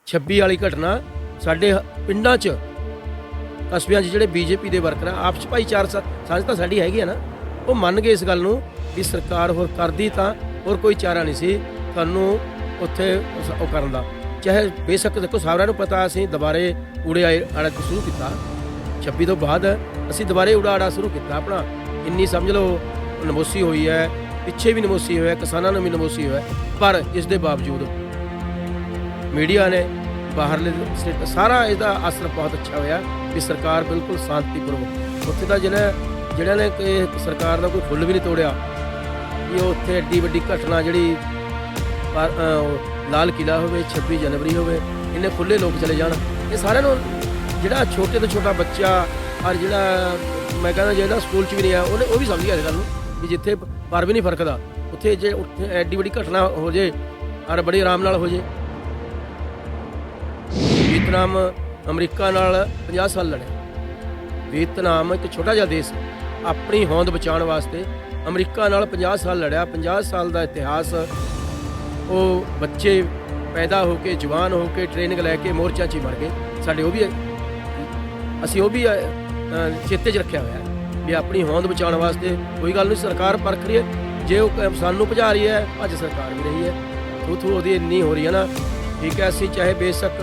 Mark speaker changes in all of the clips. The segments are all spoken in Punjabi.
Speaker 1: 26 वाली घटना साडे पिंडां 'च कस्बिਆਂ 'ਚ ਜਿਹੜੇ बीजेपी ਦੇ ਵਰਕਰ ਆ ਆਪਸ 'ਚ ਭਾਈਚਾਰ ਸਾਂਝ ਤਾਂ ਸਾਡੀ ਹੈਗੀ ਆ ਨਾ। ਉਹ ਮੰਨ ਗਏ ਇਸ ਗੱਲ ਨੂੰ ਵੀ ਸਰਕਾਰ ਹੋਰ ਕਰਦੀ ਤਾਂ ਹੋਰ ਕੋਈ ਚਾਰਾ ਨਹੀਂ ਸੀ ਸਾਨੂੰ ਉੱਥੇ ਉਹ ਕਰਨ ਦਾ। ਚਾਹੇ ਬੇਸ਼ੱਕ ਦੇਖੋ ਸਾਰਿਆਂ ਨੂੰ ਪਤਾ ਅਸੀਂ ਦੁਬਾਰੇ ਊੜੇ ਆੜਾ ਸ਼ੁਰੂ ਕੀਤਾ 26 ਤੋਂ ਬਾਅਦ ਅਸੀਂ ਦੁਬਾਰੇ ਊੜਾ ਆੜਾ ਸ਼ੁਰੂ ਕੀਤਾ ਆਪਣਾ। ਇੰਨੀ ਸਮਝ ਲਓ ਨਮੋਸੀ ਹੋਈ ਹੈ, ਪਿੱਛੇ ਵੀ ਨਮੋਸੀ ਹੋਇਆ, ਕਿਸਾਨਾਂ ਨੂੰ ਵੀ ਨਮੋਸੀ ਹੋਇਆ, ਪਰ ਇਸ ਦੇ ਬਾਵਜੂਦ ਮੀਡੀਆ ਨੇ ਬਾਹਰਲੇ ਸਾਰਾ ਇਹਦਾ ਅਸਰ ਬਹੁਤ ਅੱਛਾ ਹੋਇਆ ਵੀ ਸਰਕਾਰ ਬਿਲਕੁਲ ਸ਼ਾਂਤੀਪੂਰਵਕ ਉੱਥੇ ਦਾ ਜਿਹੜਾ ਨੇ ਸਰਕਾਰ ਦਾ ਕੋਈ ਫੁੱਲ ਵੀ ਨਹੀਂ ਤੋੜਿਆ ਵੀ ਉਹ ਉੱਥੇ ਐਡੀ ਵੱਡੀ ਘਟਨਾ ਜਿਹੜੀ ਲਾਲ ਕਿਲ੍ਹਾ ਹੋਵੇ 26 ਜਨਵਰੀ ਹੋਵੇ ਇੰਨੇ ਖੁੱਲ੍ਹੇ ਲੋਕ ਚਲੇ ਜਾਣ। ਇਹ ਸਾਰਿਆਂ ਨੂੰ ਜਿਹੜਾ ਛੋਟੇ ਤੋਂ ਛੋਟਾ ਬੱਚਾ ਔਰ ਜਿਹੜਾ ਮੈਂ ਕਹਿੰਦਾ ਜਿਹੜਾ ਸਕੂਲ 'ਚ ਵੀ ਨਹੀਂ ਆ ਉਹਨੇ ਉਹ ਵੀ ਸਮਝ ਗਿਆ ਇਸ ਗੱਲ ਨੂੰ ਵੀ ਜਿੱਥੇ ਪਰ ਵੀ ਨਹੀਂ ਫਰਕਦਾ ਉੱਥੇ ਜੇ ਉੱਥੇ ਐਡੀ ਵੱਡੀ ਘਟਨਾ ਹੋ ਜੇ ਔਰ ਬੜੀ ਆਰਾਮ ਨਾਲ ਹੋ ਜੇ। ਵੀਅਤਨਾਮ ਅਮਰੀਕਾ ਨਾਲ 50 ਸਾਲ ਲੜਿਆ। ਵੀਅਤਨਾਮ ਇੱਕ ਛੋਟਾ ਜਿਹਾ ਦੇਸ਼ ਆਪਣੀ ਹੋਂਦ ਬਚਾਉਣ ਵਾਸਤੇ ਅਮਰੀਕਾ ਨਾਲ 50 ਸਾਲ ਲੜਿਆ। 50 ਸਾਲ ਦਾ ਇਤਿਹਾਸ। ਉਹ ਬੱਚੇ ਪੈਦਾ ਹੋ ਕੇ ਜਵਾਨ ਹੋ ਕੇ ਟ੍ਰੇਨਿੰਗ ਲੈ ਕੇ ਮੋਰਚਿਆਂ 'ਚ ਹੀ ਮਰ ਗਏ ਸਾਡੇ। ਉਹ ਵੀ ਅਸੀਂ ਉਹ ਵੀ ਚੇਤੇ 'ਚ ਰੱਖਿਆ ਹੋਇਆ ਵੀ ਆਪਣੀ ਹੋਂਦ ਬਚਾਉਣ ਵਾਸਤੇ ਕੋਈ ਗੱਲ ਨਹੀਂ ਸਰਕਾਰ ਪਰਖ ਰਹੀ ਹੈ। ਜੇ ਉਹ ਸਾਨੂੰ ਭਜਾ ਰਹੀ ਹੈ ਅੱਜ ਸਰਕਾਰ ਵੀ ਰਹੀ ਹੈ ਥੂ ਉਹਦੀ ਇੰਨੀ ਹੋ ਰਹੀ ਹੈ ਨਾ। ਠੀਕ ਹੈ ਅਸੀਂ ਚਾਹੇ ਬੇਸ਼ੱਕ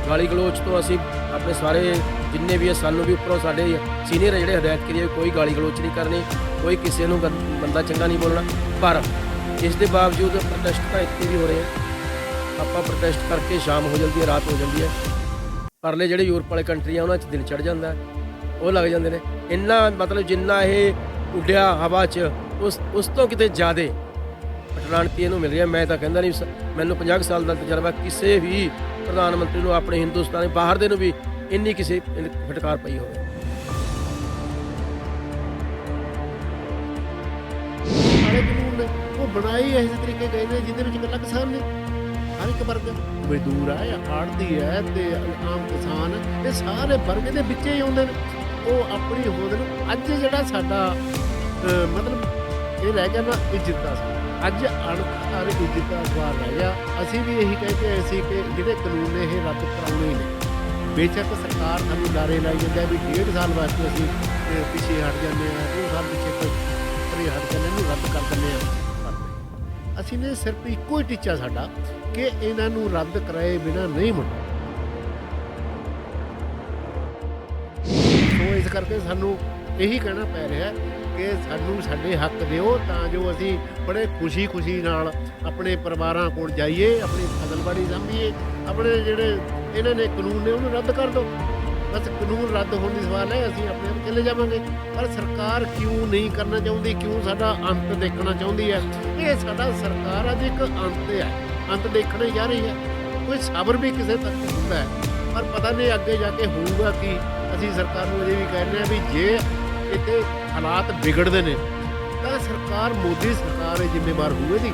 Speaker 1: ਗਾਲੀ ਗਲੋਚ ਤੋਂ ਅਸੀਂ ਆਪਣੇ ਸਾਰੇ ਜਿੰਨੇ ਵੀ ਸਾਨੂੰ ਵੀ ਉੱਪਰੋਂ ਸਾਡੇ ਸੀਨੀਅਰ ਜਿਹੜੇ ਹਦਾਇਤ ਕਰੀਏ ਕੋਈ ਗਾਲੀ ਗਲੋਚ ਨਹੀਂ ਕਰਨੀ, ਕੋਈ ਕਿਸੇ ਨੂੰ ਬੰਦਾ ਚੰਗਾ ਨਹੀਂ ਬੋਲਣਾ। ਪਰ ਇਸ ਦੇ ਬਾਵਜੂਦ ਪ੍ਰੋਟੈਸਟ ਤਾਂ ਇੱਥੇ ਵੀ ਹੋ ਰਹੇ ਆ। ਆਪਾਂ ਪ੍ਰੋਟੈਸਟ ਕਰਕੇ ਸ਼ਾਮ ਹੋ ਜਾਂਦੀ ਹੈ, ਰਾਤ ਹੋ ਜਾਂਦੀ ਹੈ। ਪਰਲੇ ਜਿਹੜੇ ਯੂਰਪ ਵਾਲੇ ਕੰਟਰੀ ਆ ਉਹਨਾਂ 'ਚ ਦਿਨ ਚੜ੍ਹ ਜਾਂਦਾ ਉਹ ਲੱਗ ਜਾਂਦੇ ਨੇ। ਇੰਨਾ ਮਤਲਬ ਜਿੰਨਾ ਇਹ ਉੱਡਿਆ ਹਵਾ 'ਚ ਉਸ ਤੋਂ ਕਿਤੇ ਜ਼ਿਆਦਾ ਪਟਰਾਨਤੀ ਇਹਨੂੰ ਮਿਲ ਰਿਹਾ। ਮੈਂ ਤਾਂ ਕਹਿੰਦਾ ਨਹੀਂ ਮੈਨੂੰ 50 ਸਾਲ ਦਾ ਤਜਰਬਾ ਕਿਸੇ ਵੀ ਪ੍ਰਧਾਨ ਮੰਤਰੀ ਨੂੰ ਆਪਣੇ ਹਿੰਦੁਸਤਾਨ ਬਾਹਰ ਦੇ ਨੂੰ ਵੀ ਇੰਨੀ ਕਿਸੇ ਫਟਕਾਰ ਪਈ ਹੋਵੇ।
Speaker 2: ਸਾਰੇ ਕਾਨੂੰਨ ਨੇ ਉਹ ਬਣਾਏ ਇਸ ਤਰੀਕੇ ਗਏ ਨੇ ਜਿਹਦੇ ਵਿੱਚ ਇਕੱਲਾ ਕਿਸਾਨ ਨੇ ਹਰ ਇੱਕ ਵਰਗ ਮਜ਼ਦੂਰ ਹੈ, ਆੜ੍ਹਤੀ ਹੈ ਤੇ ਆਮ ਕਿਸਾਨ ਇਹ ਸਾਰੇ ਵਰਗ ਦੇ ਵਿੱਚ ਹੀ ਆਉਂਦੇ ਨੇ। ਉਹ ਆਪਣੀ ਹੋਂਦ ਨੂੰ ਅੱਜ ਜਿਹੜਾ ਸਾਡਾ ਮਤਲਬ ਇਹ ਰਹਿ ਗਿਆ ਨਾ ਇੱਜ਼ਤ ਦਾ ਅੱਜ ਅਣਖਾਰ ਇੱਜ਼ਤ ਦਾ ਸਵਾਲ ਰਹਿ ਗਿਆ। ਅਸੀਂ ਵੀ ਇਹੀ ਕਹਿ ਕੇ ਆਏ ਸੀ ਕਿ ਜਿਹੜੇ ਕਾਨੂੰਨ ਨੇ ਇਹ ਰੱਦ ਕਰਾਉਣੇ ਨੇ। ਬੇਸ਼ੱਕ ਸਰਕਾਰ ਸਾਨੂੰ ਲਾਰੇ ਲਾਈ ਜਾਂਦੀ ਹੈ ਵੀ 1.5 ਸਾਲ ਵਾਸਤੇ ਅਸੀਂ ਪਿੱਛੇ ਹਟ ਜਾਂਦੇ ਹਾਂ, 2 ਸਾਲ ਪਿੱਛੇ ਹਟ ਜਾਂਦੇ ਇਹਨੂੰ ਰੱਦ ਕਰ ਦਿੰਦੇ ਹਾਂ। ਅਸੀਂ ਨੇ ਸਿਰਫ ਇੱਕੋ ਹੀ ਟੀਚਾ ਸਾਡਾ ਕਿ ਇਹਨਾਂ ਨੂੰ ਰੱਦ ਕਰਾਏ ਬਿਨਾਂ ਨਹੀਂ ਮੁੜਨਾ। ਸੋ ਇਸ ਕਰਕੇ ਸਾਨੂੰ ਇਹੀ ਕਹਿਣਾ ਪੈ ਰਿਹਾ ਕਿ ਸਾਨੂੰ ਸਾਡੇ ਹੱਕ ਦਿਓ ਤਾਂ ਜੋ ਅਸੀਂ ਬੜੇ ਖੁਸ਼ੀ ਨਾਲ ਆਪਣੇ ਪਰਿਵਾਰਾਂ ਕੋਲ ਜਾਈਏ, ਆਪਣੀ ਫਸਲਬਾੜੀ ਸਾਂਭੀਏ। ਆਪਣੇ ਜਿਹੜੇ ਇਹਨਾਂ ਨੇ ਕਾਨੂੰਨ ਨੇ ਉਹਨੂੰ ਰੱਦ ਕਰ ਦਿਓ। ਬਸ ਕਾਨੂੰਨ ਰੱਦ ਹੋਣ ਦੀ ਸਵਾਲ ਹੈ, ਅਸੀਂ ਆਪਣੇ ਆਪ ਚਲੇ ਜਾਵਾਂਗੇ। ਪਰ ਸਰਕਾਰ ਕਿਉਂ ਨਹੀਂ ਕਰਨਾ ਚਾਹੁੰਦੀ, ਕਿਉਂ ਸਾਡਾ ਅੰਤ ਦੇਖਣਾ ਚਾਹੁੰਦੀ ਹੈ? ਇਹ ਸਾਡਾ ਸਰਕਾਰ ਅੱਜ ਇੱਕ ਅੰਤ ਹੈ, ਅੰਤ ਦੇਖਣ ਹੀ ਜਾ ਰਹੀ ਹੈ। ਕੋਈ ਸਬਰ ਵੀ ਕਿਸੇ ਤੱਕ ਹੁੰਦਾ ਹੈ ਪਰ ਪਤਾ ਨਹੀਂ ਅੱਗੇ ਜਾ ਕੇ ਹੋਊਗਾ ਕੀ। ਅਸੀਂ ਸਰਕਾਰ ਨੂੰ ਅਜੇ ਵੀ ਕਹਿੰਦੇ ਹਾਂ ਵੀ ਜੇ ਇੱਥੇ ਹਾਲਾਤ ਵਿਗੜਦੇ ਨੇ ਤਾਂ ਸਰਕਾਰ ਮੋਦੀ ਸਰਕਾਰ ਜ਼ਿੰਮੇਵਾਰ ਹੋਵੇਗੀ।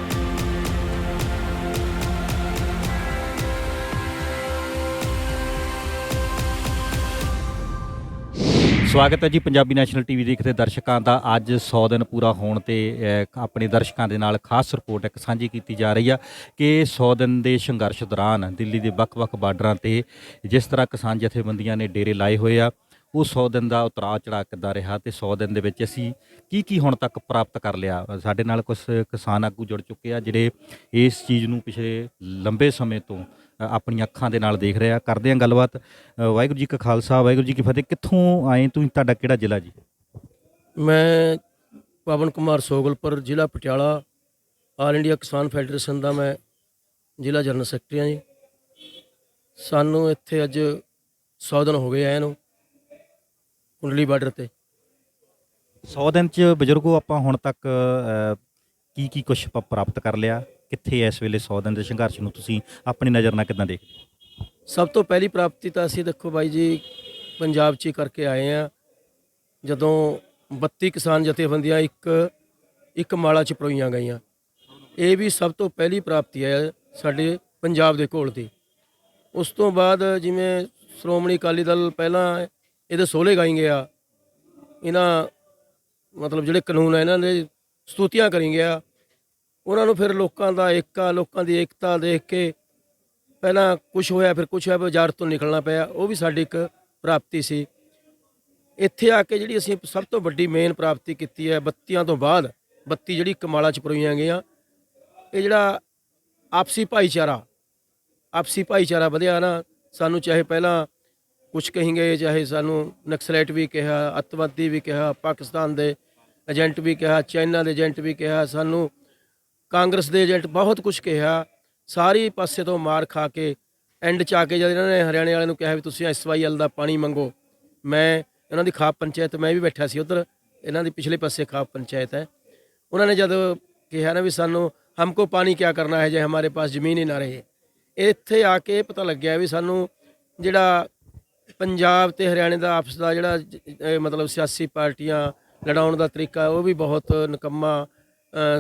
Speaker 3: ਸਵਾਗਤ ਹੈ ਜੀ ਪੰਜਾਬੀ ਨੈਸ਼ਨਲ ਟੀਵੀ ਦੇਖਦੇ ਦਰਸ਼ਕਾਂ ਦਾ। ਅੱਜ 100 ਦਿਨ ਪੂਰਾ ਹੋਣ ਤੇ ਆਪਣੇ ਦਰਸ਼ਕਾਂ ਦੇ ਨਾਲ ਖਾਸ ਰਿਪੋਰਟ ਇੱਕ ਸਾਂਝੀ ਕੀਤੀ ਜਾ ਰਹੀ ਆ ਕਿ 100 ਦਿਨ ਦੇ ਸੰਘਰਸ਼ ਦੌਰਾਨ ਦਿੱਲੀ ਦੇ ਵੱਖ-ਵੱਖ ਬਾਰਡਰਾਂ ਤੇ ਜਿਸ ਤਰ੍ਹਾਂ ਕਿਸਾਨ ਜਥੇਬੰਦੀਆਂ ਨੇ ਡੇਰੇ ਲਾਏ ਹੋਏ ਆ ਉਹ 100 ਦਿਨ ਦਾ ਉਤਰਾਅ ਚੜ੍ਹਾਅ ਕਿੱਦਾਂ ਰਿਹਾ ਤੇ 100 ਦਿਨ ਦੇ ਵਿੱਚ ਅਸੀਂ ਕੀ ਹੁਣ ਤੱਕ ਪ੍ਰਾਪਤ ਕਰ ਲਿਆ। ਸਾਡੇ ਨਾਲ ਕੁਝ ਕਿਸਾਨ ਆਗੂ ਜੁੜ ਚੁੱਕੇ ਆ ਜਿਹੜੇ ਇਸ ਚੀਜ਼ ਨੂੰ ਪਿਛਲੇ ਲੰਬੇ ਸਮੇਂ ਤੋਂ ਆਪਣੀਆਂ ਅੱਖਾਂ ਦੇ ਨਾਲ ਦੇਖ ਰਿਹਾ। ਕਰਦੇ ਹਾਂ ਗੱਲਬਾਤ। ਵਾਹਿਗੁਰੂ ਜੀ ਕਾ ਖਾਲਸਾ ਵਾਹਿਗੁਰੂ ਜੀ ਕੀ ਫਤਿਹ। ਕਿੱਥੋਂ ਆਏ ਤੁਸੀਂ, ਤੁਹਾਡਾ ਕਿਹੜਾ ਜ਼ਿਲ੍ਹਾ ਜੀ?
Speaker 1: ਮੈਂ ਪਵਨ ਕੁਮਾਰ ਸੋਗਲਪੁਰ, ਜ਼ਿਲ੍ਹਾ ਪਟਿਆਲਾ, ਆਲ ਇੰਡੀਆ ਕਿਸਾਨ ਫੈਡਰੇਸ਼ਨ ਦਾ ਮੈਂ ਜ਼ਿਲ੍ਹਾ ਜਨਰਲ ਸੈਕਟਰੀ ਹਾਂ ਜੀ। ਸਾਨੂੰ ਇੱਥੇ ਅੱਜ 100 ਦਿਨ ਹੋ ਗਏ ਆਏ ਨੂੰ ਕੁੰਡਲੀ ਬਾਰਡਰ ਤੇ।
Speaker 3: 100 ਦਿਨ 'ਚ ਬਜ਼ੁਰਗੋ ਆਪਾਂ ਹੁਣ ਤੱਕ ਕੀ ਕੁਛ ਪ੍ਰਾਪਤ ਕਰ ਲਿਆ? ਕਿੱਥੇ ਇਸ ਵੇਲੇ 100 ਦਿਨ ਦੇ ਸੰਘਰਸ਼ ਨੂੰ ਤੁਸੀਂ ਆਪਣੀ ਨਜ਼ਰ ਨਾਲ ਕਿੱਦਾਂ ਦੇਖਦੇ?
Speaker 1: ਸਭ ਤੋਂ ਪਹਿਲੀ ਪ੍ਰਾਪਤੀ ਤਾਂ ਅਸੀਂ ਦੇਖੋ ਬਾਈ ਜੀ ਪੰਜਾਬ 'ਚ ਹੀ ਕਰਕੇ ਆਏ ਹਾਂ। ਜਦੋਂ 32 ਕਿਸਾਨ ਜਥੇਬੰਦੀਆਂ ਇੱਕ ਮਾਲਾ 'ਚ ਪਰੋਈਆਂ ਗਈਆਂ, ਇਹ ਵੀ ਸਭ ਤੋਂ ਪਹਿਲੀ ਪ੍ਰਾਪਤੀ ਹੈ ਸਾਡੇ ਪੰਜਾਬ ਦੇ ਕੋਲ ਦੀ। ਉਸ ਤੋਂ ਬਾਅਦ ਜਿਵੇਂ ਸ਼੍ਰੋਮਣੀ ਅਕਾਲੀ ਦਲ ਪਹਿਲਾਂ ਇਹਦੇ ਸੋਹਲੇ ਗਾਈ ਗਿਆ, ਇਹਨਾਂ ਮਤਲਬ ਜਿਹੜੇ ਕਾਨੂੰਨ ਆ ਇਹਨਾਂ ਦੇ ਸਤੂਤੀਆਂ ਕਰੀ ਗਿਆ, ਉਹਨਾਂ ਨੂੰ ਫਿਰ ਲੋਕਾਂ ਦਾ ਏਕਾ, ਲੋਕਾਂ ਦੀ ਏਕਤਾ ਦੇਖ ਕੇ ਪਹਿਲਾਂ ਕੁਝ ਹੋਇਆ, ਫਿਰ ਕੁਝ ਹੋਇਆ, ਬਾਜ਼ਾਰ ਤੋਂ ਨਿਕਲਣਾ ਪਿਆ, ਉਹ ਵੀ ਸਾਡੀ ਇੱਕ ਪ੍ਰਾਪਤੀ ਸੀ। ਇੱਥੇ ਆ ਕੇ ਜਿਹੜੀ ਅਸੀਂ ਸਭ ਤੋਂ ਵੱਡੀ ਮੇਨ ਪ੍ਰਾਪਤੀ ਕੀਤੀ ਹੈ, ਬੱਤੀਆਂ ਤੋਂ ਬਾਅਦ ਬੱਤੀ ਜਿਹੜੀ ਕਮਾਲਾਂ 'ਚ ਪਰੋਈਆਂ ਗਈਆਂ, ਇਹ ਜਿਹੜਾ ਆਪਸੀ ਭਾਈਚਾਰਾ ਵਧਿਆ ਨਾ। ਸਾਨੂੰ ਚਾਹੇ ਪਹਿਲਾਂ ਕੁਛ ਕहेंगे, ਚਾਹੇ ਸਾਨੂੰ ਨਕਸਲਾਈਟ ਵੀ ਕਿਹਾ, ਅੱਤਵਾਦੀ ਵੀ ਕਿਹਾ, ਪਾਕਿਸਤਾਨ ਦੇ ਏਜੰਟ ਵੀ ਕਿਹਾ, ਚਾਈਨਾ ਦੇ ਏਜੰਟ ਵੀ ਕਿਹਾ, ਸਾਨੂੰ ਕਾਂਗਰਸ ਦੇ ਏਜੰਟ ਬਹੁਤ ਕੁਝ ਕਿਹਾ। ਸਾਰੀ ਪਾਸੇ ਤੋਂ ਮਾਰ ਖਾ ਕੇ ਐਂਡ 'ਚ ਆ ਕੇ ਜਦ ਇਹਨਾਂ ਨੇ ਹਰਿਆਣੇ ਵਾਲਿਆਂ ਨੂੰ ਕਿਹਾ ਵੀ ਤੁਸੀਂ SYL ਦਾ ਪਾਣੀ ਮੰਗੋ, ਮੈਂ ਇਹਨਾਂ ਦੀ ਖਾਪ ਪੰਚਾਇਤ, ਮੈਂ ਵੀ ਬੈਠਾ ਸੀ ਉੱਧਰ, ਇਹਨਾਂ ਦੀ ਪਿਛਲੇ ਪਾਸੇ ਖਾਪ ਪੰਚਾਇਤ ਹੈ, ਉਹਨਾਂ ਨੇ ਜਦ ਕਿਹਾ ਨਾ ਵੀ ਸਾਨੂੰ ਹਮਕੋ ਪਾਣੀ ਕਿਆ ਕਰਨਾ ਹੈ ਜੇ ਹਮਾਰੇ ਪਾਸ ਜ਼ਮੀਨ ਹੀ ਨਾ ਰਹੇ। ਇੱਥੇ ਆ ਕੇ ਪਤਾ ਲੱਗਿਆ ਵੀ ਸਾਨੂੰ ਜਿਹੜਾ ਪੰਜਾਬ ਤੇ ਹਰਿਆਣੇ ਦਾ ਆਪਸ ਦਾ ਜਿਹੜਾ ਮਤਲਬ ਸਿਆਸੀ ਪਾਰਟੀਆਂ ਲੜਾਉਣ ਦਾ ਤਰੀਕਾ, ਉਹ ਵੀ ਬਹੁਤ ਨਿਕੰਮਾ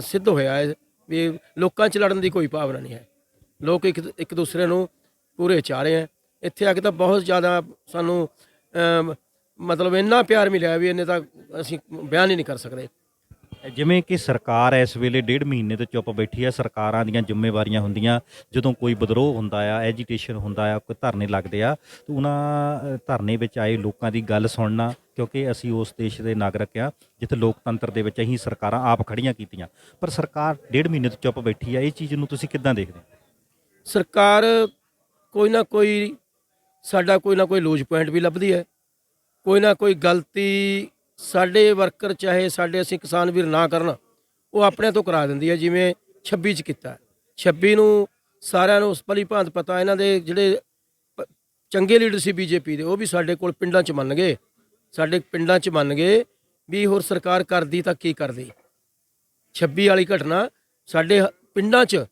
Speaker 1: ਸਿੱਧ ਹੋਇਆ ਹੈ। ਵੀ ਲੋਕਾਂ 'ਚ ਲੜਨ ਦੀ ਕੋਈ ਭਾਵਨਾ ਨਹੀਂ ਹੈ, ਲੋਕ ਇੱਕ ਦੂਸਰੇ ਨੂੰ ਪੂਰੇ ਚਾਹ ਰਹੇ ਹੈ। ਇੱਥੇ ਆ ਕੇ ਤਾਂ ਬਹੁਤ ਜ਼ਿਆਦਾ ਸਾਨੂੰ ਮਤਲਬ ਇੰਨਾ ਪਿਆਰ ਮਿਲਿਆ ਵੀ ਇਹਨੇ ਤਾਂ ਅਸੀਂ ਬਿਆਨ ਹੀ ਨਹੀਂ ਕਰ ਸਕਦੇ।
Speaker 3: ਜਿਵੇਂ ਕਿ ਸਰਕਾਰ ਇਸ ਵੇਲੇ 1.5 ਮਹੀਨੇ ਤੋਂ ਚੁੱਪ ਬੈਠੀ ਆ, ਸਰਕਾਰਾਂ ਦੀਆਂ ਜ਼ਿੰਮੇਵਾਰੀਆਂ ਹੁੰਦੀਆਂ, ਜਦੋਂ ਕੋਈ ਵਿਦਰੋਹ ਹੁੰਦਾ ਆ, ਐਜੀਟੇਸ਼ਨ ਹੁੰਦਾ ਆ, ਕੋਈ ਧਰਨੇ ਲੱਗਦੇ ਆ, ਤਾਂ ਉਹਨਾਂ ਧਰਨੇ ਵਿੱਚ ਆਏ ਲੋਕਾਂ ਦੀ ਗੱਲ ਸੁਣਨਾ, ਕਿਉਂਕਿ ਅਸੀਂ ਉਸ ਦੇਸ਼ ਦੇ ਨਾਗਰਿਕ ਆ ਜਿੱਥੇ ਲੋਕਤੰਤਰ ਦੇ ਵਿੱਚ ਅਸੀਂ ਸਰਕਾਰਾਂ ਆਪ ਖੜੀਆਂ ਕੀਤੀਆਂ, ਪਰ ਸਰਕਾਰ 1.5 ਮਹੀਨੇ ਤੋਂ ਚੁੱਪ ਬੈਠੀ ਆ। ਇਹ ਚੀਜ਼ ਨੂੰ ਤੁਸੀਂ ਕਿੱਦਾਂ ਦੇਖਦੇ?
Speaker 1: ਸਰਕਾਰ ਕੋਈ ਨਾ ਕੋਈ ਸਾਡਾ ਕੋਈ ਨਾ ਕੋਈ ਲੂਜ ਪੁਆਇੰਟ ਵੀ ਲੱਭਦੀ ਹੈ, ਕੋਈ ਨਾ ਕੋਈ ਗਲਤੀ ਸਾਡੇ ਵਰਕਰ ਚਾਹੇ ਸਾਡੇ ਅਸੀਂ ਕਿਸਾਨ ਵੀਰ ਨਾ ਕਰਨ, ਉਹ ਆਪਣੇ ਤੋਂ ਕਰਾ ਦਿੰਦੀ ਹੈ। ਜਿਵੇਂ 26 'ਚ ਕੀਤਾ, 26 ਨੂੰ ਸਾਰਿਆਂ ਨੂੰ ਭਲੀ ਭਾਂਤ ਪਤਾ, ਇਹਨਾਂ ਦੇ ਜਿਹੜੇ ਚੰਗੇ ਲੀਡਰ ਸੀ BJP ਦੇ, ਉਹ ਵੀ ਸਾਡੇ ਕੋਲ ਪਿੰਡਾਂ 'ਚ ਮੰਨ ਗਏ, ਸਾਡੇ ਪਿੰਡਾਂ 'ਚ ਮੰਨ ਗਏ ਵੀ ਹੋਰ ਸਰਕਾਰ ਕਰਦੀ ਤਾਂ ਕੀ ਕਰਦੀ। 26 ਵਾਲੀ ਘਟਨਾ ਸਾਡੇ ਪਿੰਡਾਂ 'ਚ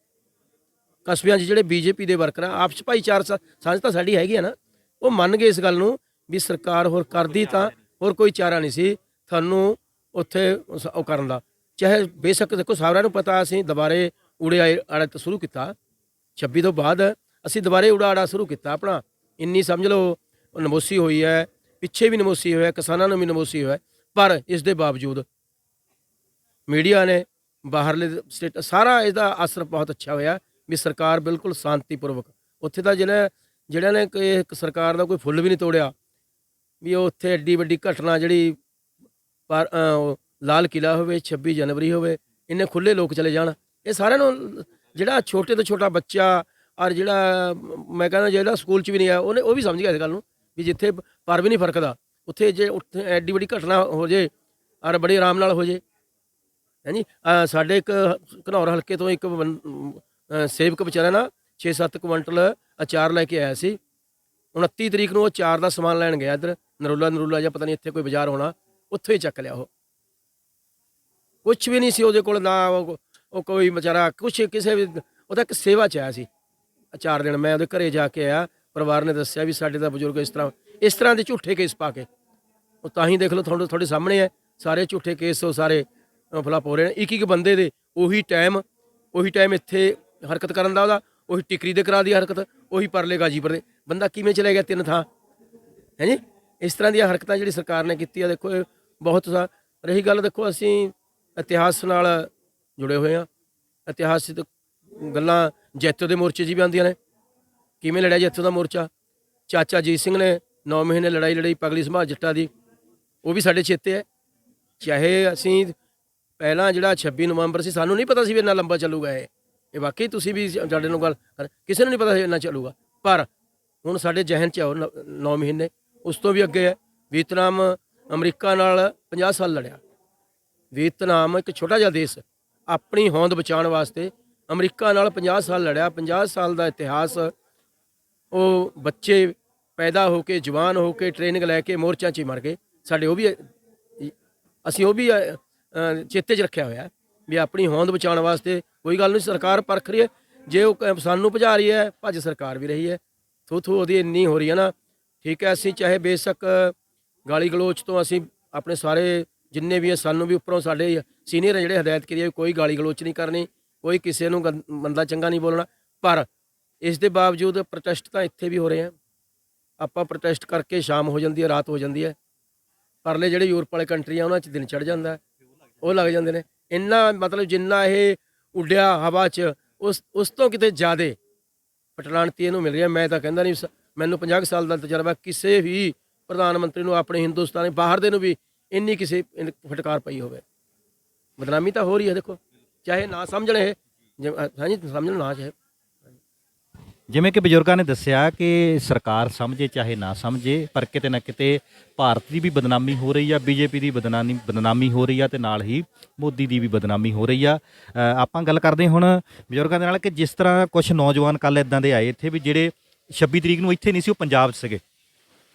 Speaker 1: ਕਸਬਿਆਂ 'ਚ ਜਿਹੜੇ BJP ਦੇ ਵਰਕਰ ਆ, ਆਪਸ 'ਚ ਭਾਈਚਾਰ ਸਾਂਝ ਤਾਂ ਸਾਡੀ ਹੈਗੀ ਆ ਨਾ, ਉਹ ਮੰਨ ਗਏ ਇਸ ਗੱਲ ਨੂੰ ਵੀ ਸਰਕਾਰ ਹੋਰ ਕਰਦੀ ਤਾਂ ਹੋਰ ਕੋਈ ਚਾਰਾ ਨਹੀਂ ਸੀ ਤੁਹਾਨੂੰ ਉੱਥੇ ਉਹ ਕਰਨ ਦਾ। ਚਾਹੇ ਬੇਸ਼ੱਕ ਦੇਖੋ ਸਾਰਿਆਂ ਨੂੰ ਪਤਾ, ਅਸੀਂ ਦੁਬਾਰੇ ਊੜੇ ਆੜਾ ਤੋਂ ਸ਼ੁਰੂ ਕੀਤਾ, 26 ਤੋਂ ਬਾਅਦ ਅਸੀਂ ਦੁਬਾਰੇ ਊੜਾ ਆੜਾ ਸ਼ੁਰੂ ਕੀਤਾ ਆਪਣਾ। ਇੰਨੀ ਸਮਝ ਲਓ ਨਮੋਸੀ ਹੋਈ ਹੈ, ਪਿੱਛੇ ਵੀ ਨਮੋਸੀ ਹੋਇਆ, ਕਿਸਾਨਾਂ ਨੂੰ ਵੀ ਨਮੋਸੀ ਹੋਇਆ, ਪਰ ਇਸ ਦੇ ਬਾਵਜੂਦ ਮੀਡੀਆ ਨੇ ਬਾਹਰਲੇ ਸਟੇਟ ਸਾਰਾ ਇਹਦਾ ਅਸਰ ਬਹੁਤ ਅੱਛਾ ਹੋਇਆ ਵੀ ਸਰਕਾਰ ਬਿਲਕੁਲ ਸ਼ਾਂਤੀਪੂਰਵਕ, ਉੱਥੇ ਤਾਂ ਜਿਹੜਾ ਨੇ ਇੱਕ ਸਰਕਾਰ ਦਾ ਕੋਈ ਫੁੱਲ ਵੀ ਨਹੀਂ ਤੋੜਿਆ ਵੀ ਉਹ ਉੱਥੇ ਐਡੀ ਵੱਡੀ ਘਟਨਾ ਜਿਹੜੀ ਪਰ ਲਾਲ ਕਿਲ੍ਹਾ ਹੋਵੇ, 26 ਜਨਵਰੀ ਹੋਵੇ, ਇੰਨੇ ਖੁੱਲੇ ਲੋਕ ਚਲੇ ਜਾਣ, ਇਹ ਸਾਰਿਆਂ ਨੂੰ ਜਿਹੜਾ ਛੋਟੇ ਤੋਂ ਛੋਟਾ ਬੱਚਾ ਔਰ ਜਿਹੜਾ ਮੈਂ ਕਹਿੰਦਾ ਜਿਹੜਾ ਸਕੂਲ 'ਚ ਵੀ ਨਹੀਂ ਆਇਆ, ਉਹ ਵੀ ਸਮਝ ਗਿਆ ਇਸ ਗੱਲ ਨੂੰ ਵੀ ਜਿੱਥੇ ਪਰ ਵੀ ਨਹੀਂ ਫਰਕਦਾ, ਉੱਥੇ ਜੇ ਉੱਥੇ ਐਡੀ ਵੱਡੀ ਘਟਨਾ ਹੋ ਜੇ ਔਰ ਬੜੇ ਆਰਾਮ ਨਾਲ ਹੋ ਜੇ। ਹਾਂਜੀ, ਸਾਡੇ ਇੱਕ ਘਨੌਰ ਹਲਕੇ ਤੋਂ ਇੱਕ ਸੇਵਕ ਵਿਚਾਰਾ ਨਾ 6-7 ਕੁਇੰਟਲ ਅਚਾਰ ਲੈ ਕੇ ਆਇਆ ਸੀ। 29 ਤਰੀਕ ਨੂੰ ਉਹ ਅਚਾਰ ਦਾ ਸਮਾਨ ਲੈਣ ਗਿਆ ਇੱਧਰ ਨਰੂਲਾ ਜਾਂ ਪਤਾ ਨਹੀਂ ਇੱਥੇ ਕੋਈ ਬਾਜ਼ਾਰ ਹੋਣਾ, ਉੱਥੋਂ ਹੀ ਚੱਕ ਲਿਆ। ਉਹ ਕੁਛ ਵੀ ਨਹੀਂ ਸੀ ਉਹਦੇ ਕੋਲ, ਨਾ ਉਹ ਕੋਈ ਵਿਚਾਰਾ ਕੁਛ ਕਿਸੇ ਵੀ, ਉਹਦਾ ਇੱਕ ਸੇਵਾ 'ਚ ਆਇਆ ਸੀ ਅਚਾਰ ਦੇਣ। ਮੈਂ ਉਹਦੇ ਘਰੇ ਜਾ ਕੇ ਆਇਆ, ਪਰਿਵਾਰ ਨੇ ਦੱਸਿਆ ਵੀ ਸਾਡੇ ਦਾ ਬਜ਼ੁਰਗ ਇਸ ਤਰ੍ਹਾਂ ਦੇ ਝੂਠੇ ਕੇਸ ਪਾ ਕੇ, ਉਹ ਤਾਂ ਹੀ ਦੇਖ ਲਓ ਤੁਹਾਡੇ ਸਾਹਮਣੇ ਹੈ ਸਾਰੇ ਝੂਠੇ ਕੇਸ, ਉਹ ਸਾਰੇ ਫਲਾਪ ਹੋ ਰਹੇ ਨੇ। ਇੱਕ ਬੰਦੇ ਦੇ ਉਹੀ ਟਾਈਮ ਇੱਥੇ ਹਰਕਤ ਕਰਨ ਦਾ, ਉਹਦਾ ਉਹੀ ਟਿਕਰੀ ਦੇ ਕਰਾ ਦੀ ਹਰਕਤ, ਉਹੀ ਪਰਲੇ ਗਾਜੀਪੁਰ ਦੇ ਬੰਦਾ ਕਿਵੇਂ ਚਲੇ ਗਿਆ 3 ਥਾਂ ਹੈ ਜੀ। ਇਸ ਤਰ੍ਹਾਂ ਦੀਆਂ ਹਰਕਤਾਂ ਜਿਹੜੀ ਸਰਕਾਰ ਨੇ ਕੀਤੀ ਆ, ਦੇਖੋ ਇਹ ਬਹੁਤ ਰਹੀ ਗੱਲ। ਦੇਖੋ ਅਸੀਂ ਇਤਿਹਾਸ ਨਾਲ ਜੁੜੇ ਹੋਏ ਹਾਂ, ਇਤਿਹਾਸਿਕ ਗੱਲਾਂ ਜੈਤੋ ਦੇ ਮੋਰਚੇ 'ਚ ਵੀ ਆਉਂਦੀਆਂ ਨੇ, ਕਿਵੇਂ ਲੜਿਆ ਜੈਤੋ ਦਾ ਮੋਰਚਾ, ਚਾਚਾ ਅਜੀਤ ਸਿੰਘ ਨੇ 9 ਮਹੀਨੇ ਲੜਾਈ ਪਗਲੀ ਸੰਭਾਲ ਜੱਟਾਂ ਦੀ, ਉਹ ਵੀ ਸਾਡੇ ਚੇਤੇ ਹੈ। ਚਾਹੇ ਅਸੀਂ ਪਹਿਲਾਂ ਜਿਹੜਾ 26 ਨਵੰਬਰ ਸੀ, ਸਾਨੂੰ ਨਹੀਂ ਪਤਾ ਸੀ ਵੀ ਇੰਨਾ ਲੰਬਾ ਚੱਲੂਗਾ ਇਹ ਵਾਕਈ ਤੁਸੀਂ ਵੀ ਸਾਡੇ ਨੂੰ ਗੱਲ ਕਿਸੇ ਨੂੰ ਨਹੀਂ ਪਤਾ ਸੀ ਇੰਨਾ ਚੱਲੂਗਾ, ਪਰ ਹੁਣ ਸਾਡੇ ਜਹਨ 'ਚ ਆਓ 9 ਮਹੀਨੇ। ਉਸ ਤੋਂ ਵੀ ਅੱਗੇ ਹੈ ਵੀਅਤਨਾਮ ਅਮਰੀਕਾ ਨਾਲ 50 ਸਾਲ ਲੜਿਆ। ਵੀਅਤਨਾਮ ਇੱਕ ਛੋਟਾ ਜਿਹਾ ਦੇਸ਼ ਆਪਣੀ ਹੋਂਦ ਬਚਾਉਣ ਵਾਸਤੇ ਅਮਰੀਕਾ ਨਾਲ 50 ਸਾਲ ਲੜਿਆ। 50 ਸਾਲ ਦਾ ਇਤਿਹਾਸ, ਉਹ ਬੱਚੇ ਪੈਦਾ ਹੋ ਕੇ ਜਵਾਨ ਹੋ ਕੇ ਟ੍ਰੇਨਿੰਗ ਲੈ ਕੇ ਮੋਰਚਿਆਂ 'ਚ ਹੀ ਮਰ ਗਏ ਸਾਡੇ। ਉਹ ਵੀ ਅਸੀਂ ਉਹ ਵੀ ਚੇਤੇ 'ਚ ਰੱਖਿਆ ਹੋਇਆ ਵੀ ਆਪਣੀ ਹੋਂਦ ਬਚਾਉਣ ਵਾਸਤੇ ਕੋਈ ਗੱਲ ਨਹੀਂ, ਸਰਕਾਰ ਪਰਖ ਰਹੀ ਹੈ, ਜੇ ਉਹ ਸਾਨੂੰ ਭਜਾ ਰਹੀ ਹੈ ਭੱਜ ਸਰਕਾਰ ਵੀ ਰਹੀ ਹੈ। ਥੂ ਉਹਦੀ ਇੰਨੀ ਹੋ ਰਹੀ ਹੈ ਨਾ, ਠੀਕ ਹੈ। ਅਸੀਂ ਚਾਹੇ ਬੇਸ਼ੱਕ ਗਾਲੀ ਗਲੋਚ ਤੋਂ ਅਸੀਂ ਆਪਣੇ ਸਾਰੇ ਜਿੰਨੇ ਵੀ ਹੈ, ਸਾਨੂੰ ਵੀ ਉੱਪਰੋਂ ਸਾਡੇ ਸੀਨੀਅਰ ਜਿਹੜੇ ਹਦਾਇਤ ਕਰੀ ਕੋਈ ਗਾਲੀ ਗਲੋਚ ਨਹੀਂ ਕਰਨੀ, ਕੋਈ ਕਿਸੇ ਨੂੰ ਬੰਦਾ ਚੰਗਾ ਨਹੀਂ ਬੋਲਣਾ, ਪਰ ਇਸ ਦੇ ਬਾਵਜੂਦ ਪ੍ਰੋਟੈਸਟ ਤਾਂ ਇੱਥੇ ਵੀ ਹੋ ਰਹੇ ਆ। ਆਪਾਂ ਪ੍ਰੋਟੈਸਟ ਕਰਕੇ ਸ਼ਾਮ ਹੋ ਜਾਂਦੀ ਹੈ, ਰਾਤ ਹੋ ਜਾਂਦੀ ਹੈ, ਪਰਲੇ ਜਿਹੜੇ ਯੂਰਪ ਵਾਲੇ ਕੰਟਰੀ ਆ ਉਹਨਾਂ 'ਚ ਦਿਨ ਚੜ੍ਹ ਜਾਂਦਾ, ਉਹ ਲੱਗ ਜਾਂਦੇ ਨੇ। ਇੰਨਾ ਮਤਲਬ ਜਿੰਨਾ ਇਹ ਉੱਡਿਆ ਹਵਾ 'ਚ ਉਸ ਤੋਂ ਕਿਤੇ ਜ਼ਿਆਦੇ ਪਟਲਾਣਤੀ ਇਹਨੂੰ ਮਿਲ ਰਹੀ ਹੈ। ਮੈਂ ਤਾਂ ਕਹਿੰਦਾ ਨਹੀਂ, ਮੈਨੂੰ 50 ਕੁ ਸਾਲ ਦਾ ਤਜਰਬਾ, ਕਿਸੇ ਵੀ ਪ੍ਰਧਾਨ ਮੰਤਰੀ ਨੂੰ ਆਪਣੇ ਹਿੰਦੁਸਤਾਨ ਬਾਹਰ ਦੇ ਨੂੰ ਵੀ ਇੰਨੀ ਕਿਸੇ ਫਟਕਾਰ ਪਈ ਹੋਵੇ। ਬਦਨਾਮੀ ਤਾਂ ਹੋ ਰਹੀ ਹੈ, ਦੇਖੋ, ਚਾਹੇ ਨਾ ਸਮਝਣ ਇਹ, ਹਾਂਜੀ ਸਮਝਣ ਨਾ ਚਾਹੇ।
Speaker 3: ਜਿਵੇਂ ਕਿ ਬਜ਼ੁਰਗਾਂ ਨੇ ਦੱਸਿਆ ਕਿ ਸਰਕਾਰ ਸਮਝੇ ਚਾਹੇ ਨਾ ਸਮਝੇ, ਪਰ ਕਿਤੇ ਨਾ ਕਿਤੇ ਭਾਰਤ ਦੀ ਵੀ ਬਦਨਾਮੀ ਹੋ ਰਹੀ ਆ, ਬੀਜੇਪੀ ਦੀ ਬਦਨਾਮੀ ਹੋ ਰਹੀ ਆ, ਤੇ ਨਾਲ ਹੀ ਮੋਦੀ ਦੀ ਵੀ ਬਦਨਾਮੀ ਹੋ ਰਹੀ ਆ। ਆਪਾਂ ਗੱਲ ਕਰਦੇ ਹੁਣ ਬਜ਼ੁਰਗਾਂ ਦੇ ਨਾਲ ਕਿ ਜਿਸ ਤਰ੍ਹਾਂ ਕੁਝ ਨੌਜਵਾਨ ਕੱਲ੍ਹ ਇੱਦਾਂ ਦੇ ਆਏ ਇੱਥੇ ਵੀ ਜਿਹੜੇ 26 ਤਰੀਕ ਨੂੰ ਇੱਥੇ ਨਹੀਂ ਸੀ, ਉਹ ਪੰਜਾਬ 'ਚ ਸੀਗੇ,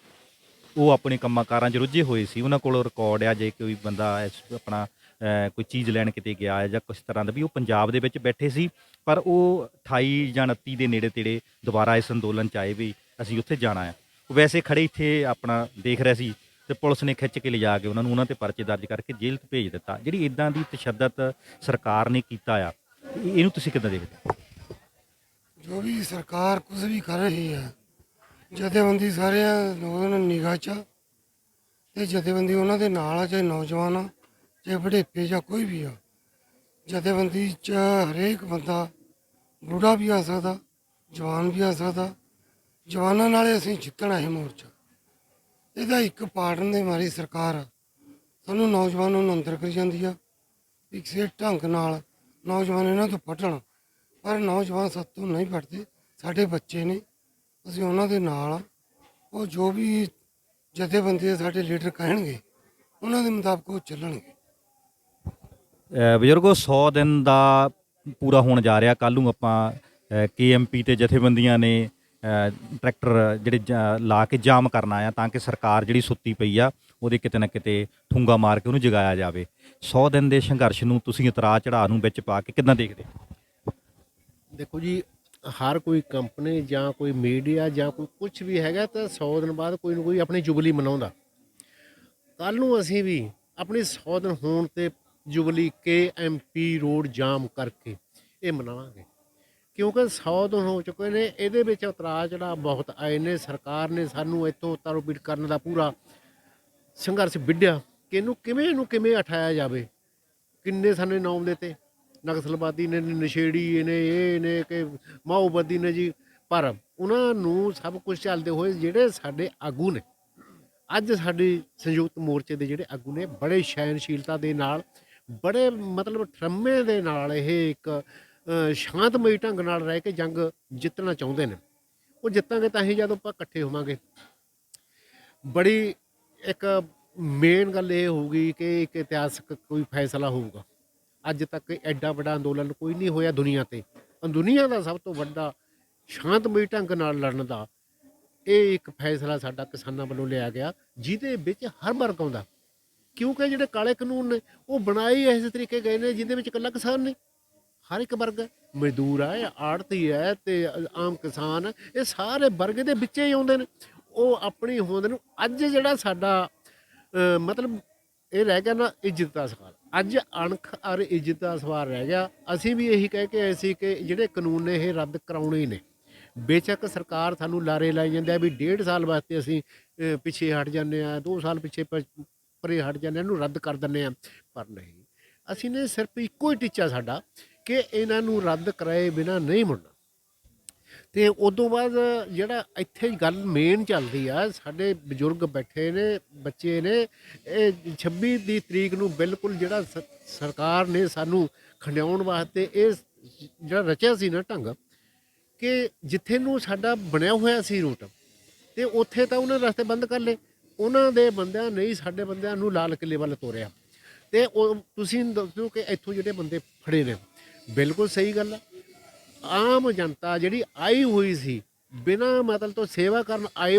Speaker 3: ਉਹ ਆਪਣੇ ਕੰਮਾਂ ਕਾਰਾਂ 'ਚ ਰੁੱਝੇ ਹੋਏ ਸੀ। ਉਹਨਾਂ ਕੋਲ ਰਿਕਾਰਡ ਆ, ਜੇ ਕੋਈ ਬੰਦਾ ਆਪਣਾ ਕੋਈ ਚੀਜ਼ ਲੈਣ ਕਿਤੇ ਗਿਆ ਹੈ ਜਾਂ ਕੁਛ ਤਰ੍ਹਾਂ ਦਾ, ਵੀ ਉਹ ਪੰਜਾਬ ਦੇ ਵਿੱਚ ਬੈਠੇ ਸੀ, ਪਰ ਉਹ 28 ਜਾਂ 29 ਦੇ ਨੇੜੇ ਤੇੜੇ ਦੁਬਾਰਾ ਇਸ ਅੰਦੋਲਨ 'ਚ ਆਏ ਵੀ ਅਸੀਂ ਉੱਥੇ ਜਾਣਾ ਹੈ। ਉਹ ਵੈਸੇ ਖੜੇ ਇੱਥੇ ਆਪਣਾ ਦੇਖ ਰਿਹਾ ਸੀ, ਤੇ ਪੁਲਿਸ ਨੇ ਖਿੱਚ ਕੇ ਲਿਜਾ ਕੇ ਉਹਨਾਂ ਤੇ ਪਰਚੇ ਦਰਜ ਕਰਕੇ ਜੇਲ੍ਹ 'ਚ ਭੇਜ ਦਿੱਤਾ। ਜਿਹੜੀ ਇਦਾਂ ਦੀ ਤਸ਼ੱਦਦ ਸਰਕਾਰ ਨੇ ਕੀਤਾ ਆ, ਇਹਨੂੰ ਤੁਸੀਂ ਕਿੱਦਾਂ ਦੇਖਦੇ?
Speaker 4: ਜੋ ਵੀ ਸਰਕਾਰ ਕੁਝ ਵੀ ਕਰ ਰਹੀ ਹੈ, ਜਥੇਬੰਦੀ ਸਾਰਿਆਂ ਲੋਕਾਂ ਨੂੰ ਨਿਗਾਹ 'ਚ ਆ, ਤੇ ਜਥੇਬੰਦੀ ਉਹਨਾਂ ਦੇ ਨਾਲ ਆ, ਚਾਹੇ ਨੌਜਵਾਨ ਆ, ਚਾਹੇ ਵਡੇਪੇ ਜਾਂ ਕੋਈ ਵੀ ਆ। ਜਥੇਬੰਦੀ 'ਚ ਹਰੇਕ ਬੰਦਾ, ਬੁੱਢਾ ਵੀ ਆ ਸਕਦਾ, ਜਵਾਨ ਵੀ ਆ ਸਕਦਾ। ਜਵਾਨਾਂ ਨਾਲ ਅਸੀਂ ਜਿੱਤਣਾ ਹੈ ਮੋਰਚਾ। ਇਹਦਾ ਇੱਕ ਪਾੜਨ ਦੇ ਮਾਰੀ ਸਰਕਾਰ ਸਾਨੂੰ ਨੌਜਵਾਨਾਂ ਨੂੰ ਅੰਦਰ ਕਰੀ ਜਾਂਦੀ ਆ, ਵੀ ਕਿਸੇ ਢੰਗ ਨਾਲ ਨੌਜਵਾਨ ਇਹਨਾਂ ਤੋਂ ਪੜ੍ਹਨ, ਪਰ ਨੌਜਵਾਨ ਸਾਤੋਂ ਨਹੀਂ ਪੜ੍ਹਦੇ। ਸਾਡੇ ਬੱਚੇ ਨੇ, ਅਸੀਂ ਉਹਨਾਂ ਦੇ ਨਾਲ ਆ। ਉਹ ਜੋ ਵੀ ਜਥੇਬੰਦੀ ਸਾਡੇ ਲੀਡਰ ਕਹਿਣਗੇ, ਉਹਨਾਂ ਦੇ ਮੁਤਾਬਕ ਉਹ ਚੱਲਣਗੇ।
Speaker 3: ਬਜ਼ੁਰਗੋ, 100 ਦਿਨ ਦਾ ਪੂਰਾ ਹੋਣ ਜਾ ਰਿਹਾ। ਕੱਲ੍ਹ ਨੂੰ ਆਪਾਂ KMP ਤੇ ਜਥੇਬੰਦੀਆਂ ਨੇ ਟਰੈਕਟਰ ਜਿਹੜੇ ਲਾ ਕੇ ਜਾਮ ਕਰਨਾ ਆ, ਤਾਂ ਕਿ ਸਰਕਾਰ ਜਿਹੜੀ ਸੁੱਤੀ ਪਈ ਆ ਉਹਦੇ ਕਿਤੇ ਨਾ ਕਿਤੇ ਠੁੰਗਾ ਮਾਰ ਕੇ ਉਹਨੂੰ ਜਗਾਇਆ ਜਾਵੇ। 100 ਦਿਨ ਦੇ ਸੰਘਰਸ਼ ਨੂੰ ਤੁਸੀਂ ਉਤਰਾ ਚੜਾਅ ਨੂੰ ਵਿੱਚ ਪਾ ਕੇ ਕਿੱਦਾਂ ਦੇਖਦੇ?
Speaker 2: ਦੇਖੋ ਜੀ, ਹਰ ਕੋਈ ਕੰਪਨੀ ਜਾਂ ਕੋਈ ਮੀਡੀਆ ਜਾਂ ਕੋਈ ਕੁਝ ਵੀ ਹੈਗਾ ਤਾਂ 100 ਦਿਨ ਬਾਅਦ ਕੋਈ ਨਾ ਕੋਈ ਆਪਣੀ ਜੁਬਲੀ ਮਨਾਉਂਦਾ। ਕੱਲ੍ਹ ਨੂੰ ਅਸੀਂ ਵੀ ਆਪਣੀ 100 ਦਿਨ ਹੋਣ 'ਤੇ ਜੁਬਲੀ KMP ਰੋਡ ਜਾਮ ਕਰਕੇ ਇਹ ਮਨਾਵਾਂਗੇ, ਕਿਉਂਕਿ 100 ਦਿਨ ਹੋ ਚੁੱਕੇ ਨੇ। ਇਹਦੇ ਵਿੱਚ ਉਤਰਾਅ ਚੜਾਅ ਬਹੁਤ ਆਏ ਨੇ। ਸਰਕਾਰ ਨੇ ਸਾਨੂੰ ਇੱਥੋਂ ਤਾਰੋਪੀਟ ਕਰਨ ਦਾ ਪੂਰਾ ਸੰਘਰਸ਼ ਵਿੱਢਿਆ ਕਿ ਇਹਨੂੰ ਕਿਵੇਂ ਉਠਾਇਆ ਜਾਵੇ। ਕਿੰਨੇ ਸਾਨੂੰ ਨਾਮ ਦਿੱਤੇ, ਨਕਸਲਵਾਦੀ ਨੇ, ਨਸ਼ੇੜੀ ਨੇ, ਇਹ ਨੇ ਕਿ ਮਾਓਵਾਦੀ ਨੇ ਜੀ, ਪਰ ਉਹਨਾਂ ਨੂੰ ਸਭ ਕੁਝ ਚੱਲਦੇ ਹੋਏ ਜਿਹੜੇ ਸਾਡੇ ਆਗੂ ਨੇ, ਅੱਜ ਸਾਡੇ ਸੰਯੁਕਤ ਮੋਰਚੇ ਦੇ ਜਿਹੜੇ ਆਗੂ ਨੇ, ਬੜੇ ਸਹਿਣਸ਼ੀਲਤਾ ਦੇ ਨਾਲ, ਬੜੇ ਮਤਲਬ ਠਰਮੇ ਦੇ ਨਾਲ ਇਹ ਇੱਕ ਸ਼ਾਂਤਮਈ ਢੰਗ ਨਾਲ ਰਹਿ ਕੇ ਜੰਗ ਜਿੱਤਣਾ ਚਾਹੁੰਦੇ ਨੇ। ਉਹ ਜਿੱਤਾਂਗੇ ਤਾਂ ਹੀ ਜਦੋਂ ਆਪਾਂ ਇਕੱਠੇ ਹੋਵਾਂਗੇ। ਬੜੀ ਇੱਕ ਮੇਨ ਗੱਲ ਇਹ ਹੋਊਗੀ ਕਿ ਇੱਕ ਇਤਿਹਾਸਕ ਕੋਈ ਫੈਸਲਾ ਹੋਊਗਾ। ਅੱਜ ਤੱਕ ਐਡਾ ਵੱਡਾ ਅੰਦੋਲਨ ਕੋਈ ਨਹੀਂ ਹੋਇਆ ਦੁਨੀਆ 'ਤੇ। ਦੁਨੀਆ ਦਾ ਸਭ ਤੋਂ ਵੱਡਾ ਸ਼ਾਂਤਮਈ ਢੰਗ ਨਾਲ ਲੜਨ ਦਾ ਇਹ ਇੱਕ ਫੈਸਲਾ ਸਾਡਾ ਕਿਸਾਨਾਂ ਵੱਲੋਂ ਲਿਆ ਗਿਆ, ਜਿਹਦੇ ਵਿੱਚ ਹਰ ਵਰਗ ਆਉਂਦਾ। ਕਿਉਂਕਿ ਜਿਹੜੇ ਕਾਲੇ ਕਾਨੂੰਨ ਨੇ ਉਹ ਬਣਾਏ ਇਸ ਤਰੀਕੇ ਗਏ ਨੇ ਜਿਹਦੇ ਵਿੱਚ ਇਕੱਲਾ ਕਿਸਾਨ ਨਹੀਂ, ਹਰ ਇੱਕ ਵਰਗ, ਮਜ਼ਦੂਰ ਹੈ, ਆੜ੍ਹਤੀ ਹੈ ਤੇ ਆਮ ਕਿਸਾਨ ਹੈ, ਇਹ ਸਾਰੇ ਵਰਗ ਦੇ ਵਿੱਚੇ ਹੀ ਆਉਂਦੇ ਨੇ। ਉਹ ਆਪਣੀ ਹੋਂਦ ਨੂੰ ਅੱਜ ਜਿਹੜਾ ਸਾਡਾ ਮਤਲਬ ਇਹ ਰਹਿ ਗਿਆ ਨਾ ਇੱਜ਼ਤ ਦਾ ਸਵਾਲ, ਅੱਜ ਅਣਖ ਔਰ ਇੱਜ਼ਤ ਦਾ ਸਵਾਲ ਰਹਿ ਗਿਆ। ਅਸੀਂ ਵੀ ਇਹੀ ਕਹਿ ਕੇ ਆਏ ਸੀ ਕਿ ਜਿਹੜੇ ਕਾਨੂੰਨ ਨੇ ਇਹ ਰੱਦ ਕਰਾਉਣੇ ਨੇ। ਬੇਸ਼ੱਕ ਸਰਕਾਰ ਸਾਨੂੰ ਲਾਰੇ ਲਾਈ ਜਾਂਦੇ ਆ ਵੀ 1.5 ਸਾਲ ਵਾਸਤੇ ਅਸੀਂ ਪਿੱਛੇ ਹਟ ਜਾਂਦੇ ਹਾਂ, 2 ਸਾਲ ਪਿੱਛੇ ਪਰੇ ਹਟ ਜਾਂਦੇ, ਇਹਨੂੰ ਰੱਦ ਕਰ ਦਿੰਦੇ ਹਾਂ, ਪਰ ਨਹੀਂ, ਅਸੀਂ ਨੇ ਸਿਰਫ ਇੱਕੋ ਹੀ ਟੀਚਾ ਸਾਡਾ ਕਿ ਇਹਨਾਂ ਨੂੰ ਰੱਦ ਕਰਾਏ ਬਿਨਾਂ ਨਹੀਂ ਮੁੜਨਾ। ਅਤੇ ਉਦੋਂ ਬਾਅਦ ਜਿਹੜਾ ਇੱਥੇ ਗੱਲ ਮੇਨ ਚੱਲਦੀ ਆ, ਸਾਡੇ ਬਜ਼ੁਰਗ ਬੈਠੇ ਨੇ, ਬੱਚੇ ਨੇ, ਇਹ 26 ਦੀ ਤਰੀਕ ਨੂੰ ਬਿਲਕੁਲ ਜਿਹੜਾ ਸਰਕਾਰ ਨੇ ਸਾਨੂੰ ਖੰਡਿਆਉਣ ਵਾਸਤੇ ਇਹ ਜਿਹੜਾ ਰਚਿਆ ਸੀ ਨਾ ਢੰਗ, ਕਿ ਜਿੱਥੇ ਨੂੰ ਸਾਡਾ ਬਣਿਆ ਹੋਇਆ ਸੀ ਰੂਟ, ਅਤੇ ਉੱਥੇ ਤਾਂ ਉਹਨਾਂ ਰਸਤੇ ਬੰਦ ਕਰ ਲਏ। ਉਹਨਾਂ ਦੇ ਬੰਦਿਆਂ ਨੇ ਸਾਡੇ ਬੰਦਿਆਂ ਨੂੰ ਲਾਲ ਕਿਲ੍ਹੇ ਵੱਲ ਤੋਰਿਆ। ਅਤੇ ਉਹ ਤੁਸੀਂ ਦੱਸੋ ਕਿ ਇੱਥੋਂ ਜਿਹੜੇ ਬੰਦੇ ਫੜੇ ਨੇ, ਬਿਲਕੁਲ ਸਹੀ ਗੱਲ ਆ। ਆਮ ਜਨਤਾ ਜਿਹੜੀ ਆਈ ਹੋਈ ਸੀ ਬਿਨਾਂ ਮਤਲਬ ਤੋਂ ਸੇਵਾ ਕਰਨ ਆਏ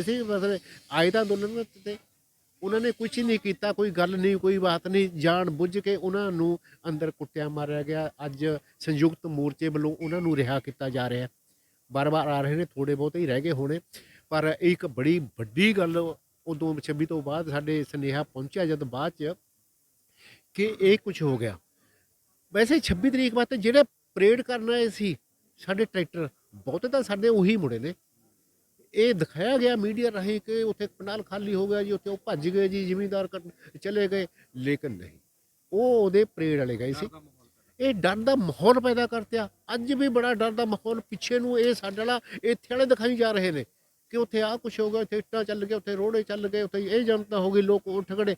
Speaker 2: ਸੀ, ਮਤਲਬ ਆਏ ਤਾਂ ਅੰਦੋਲਨ 'ਤੇ ਉਹਨਾਂ ਨੇ ਕੁਛ ਨਹੀਂ ਕੀਤਾ, ਕੋਈ ਗੱਲ ਨਹੀਂ, ਕੋਈ ਬਾਤ ਨਹੀਂ, ਜਾਣ ਬੁੱਝ ਕੇ ਉਹਨਾਂ ਨੂੰ ਅੰਦਰ ਕੁੱਟਿਆ ਮਾਰਿਆ ਗਿਆ। ਅੱਜ ਸੰਯੁਕਤ ਮੋਰਚੇ ਵੱਲੋਂ ਉਹਨਾਂ ਨੂੰ ਰਿਹਾ ਕੀਤਾ ਜਾ ਰਿਹਾ। ਬਾਰ-ਬਾਰ ਆ ਰਹੇ ਨੇ, ਥੋੜ੍ਹੇ ਬਹੁਤੇ ਹੀ ਰਹਿ ਗਏ ਹੋਣੇ, ਪਰ ਇੱਕ ਬੜੀ ਵੱਡੀ ਗੱਲ ਉਦੋਂ 26 ਤੋਂ ਬਾਅਦ ਸਾਡੇ ਸੁਨੇਹਾ ਪਹੁੰਚਿਆ ਜਦ ਬਾਅਦ 'ਚ ਕਿ ਇਹ ਕੁਛ ਹੋ ਗਿਆ। ਵੈਸੇ 26 ਤਰੀਕ ਵਾਸਤੇ ਜਿਹੜੇ ਪਰੇਡ ਕਰਨ ਆਏ ਸੀ ਸਾਡੇ ਟਰੈਕਟਰ, ਬਹੁਤੇ ਤਾਂ ਸਾਡੇ ਉਹੀ ਮੁੜੇ ਨੇ। ਇਹ ਦਿਖਾਇਆ ਗਿਆ ਮੀਡੀਆ ਰਾਹੀਂ ਕਿ ਉੱਥੇ ਪੰਡਾਲ ਖਾਲੀ ਹੋ ਗਿਆ ਜੀ, ਉੱਥੇ ਉਹ ਭੱਜ ਗਏ ਜੀ, ਜ਼ਿਮੀਂਦਾਰ ਚਲੇ ਗਏ, ਲੇਕਿਨ ਨਹੀਂ, ਉਹ ਉਹਦੇ ਪਰੇਡ ਵਾਲੇ ਗਏ ਸੀ। ਇਹ ਡਰ ਦਾ ਮਾਹੌਲ ਪੈਦਾ ਕਰਤਿਆ। ਅੱਜ ਵੀ ਬੜਾ ਡਰ ਦਾ ਮਾਹੌਲ ਪਿੱਛੇ ਨੂੰ ਇਹ ਸਾਡੇ ਵਾਲਾ ਇੱਥੇ ਵਾਲੇ ਦਿਖਾਈ ਜਾ ਰਹੇ ਨੇ ਕਿ ਉੱਥੇ ਆਹ ਕੁਛ ਹੋ ਗਿਆ, ਉੱਥੇ ਇੱਟਾਂ ਚੱਲ ਗਏ, ਉੱਥੇ ਰੋੜੇ ਚੱਲ ਗਏ, ਉੱਥੇ ਇਹ ਜਨਤਾ ਹੋ ਗਈ, ਲੋਕ ਉੱਠ ਖੜੇ।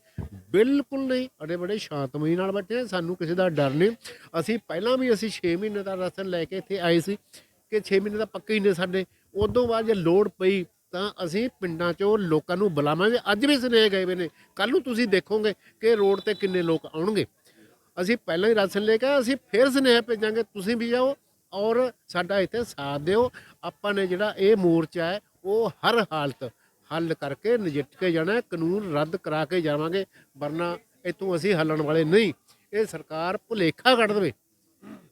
Speaker 2: ਬਿਲਕੁਲ ਨਹੀਂ, ਅੜੇ ਬੜੇ ਸ਼ਾਂਤਮਈ ਨਾਲ ਬੈਠੇ, ਸਾਨੂੰ ਕਿਸੇ ਦਾ ਡਰ ਨਹੀਂ। ਅਸੀਂ ਪਹਿਲਾਂ ਵੀ 6 ਮਹੀਨੇ ਦਾ ਰਾਸ਼ਨ ਲੈ ਕੇ ਇੱਥੇ ਆਏ ਸੀ ਕਿ 6 ਮਹੀਨੇ ਦਾ ਪੱਕੇ ਹੀ ਨੇ ਸਾਡੇ। ਉਦੋਂ ਬਾਅਦ ਜੇ ਲੋੜ ਪਈ ਤਾਂ ਅਸੀਂ ਪਿੰਡਾਂ 'ਚੋਂ ਲੋਕਾਂ ਨੂੰ ਬੁਲਾਵਾਂਗੇ। ਅੱਜ ਵੀ ਸੁਨੇਹੇ ਗਏ ਵੇ ਨੇ, ਕੱਲ੍ਹ ਨੂੰ ਤੁਸੀਂ ਦੇਖੋਗੇ ਕਿ ਰੋਡ 'ਤੇ ਕਿੰਨੇ ਲੋਕ ਆਉਣਗੇ। ਅਸੀਂ ਪਹਿਲਾਂ ਹੀ ਰਾਸ਼ਨ ਲੈ ਕੇ ਅਸੀਂ ਫਿਰ ਸੁਨੇਹਾ ਭੇਜਾਂਗੇ, ਤੁਸੀਂ ਵੀ ਜਾਓ ਔਰ ਸਾਡਾ ਇੱਥੇ ਸਾਥ ਦਿਓ। ਆਪਾਂ ਨੇ ਜਿਹੜਾ ਇਹ ਮੋਰਚਾ ਹੈ ਉਹ ਹਰ ਹਾਲਤ ਹੱਲ ਕਰਕੇ ਨਜਿੱਠ ਕੇ ਜਾਣਾ, ਕਾਨੂੰਨ ਰੱਦ ਕਰਾ ਕੇ ਜਾਵਾਂਗੇ, ਵਰਨਾ ਇੱਥੋਂ ਅਸੀਂ ਹੱਲਣ ਵਾਲੇ ਨਹੀਂ। ਇਹ ਸਰਕਾਰ ਭੁਲੇਖਾ ਕੱਢ ਦੇਵੇ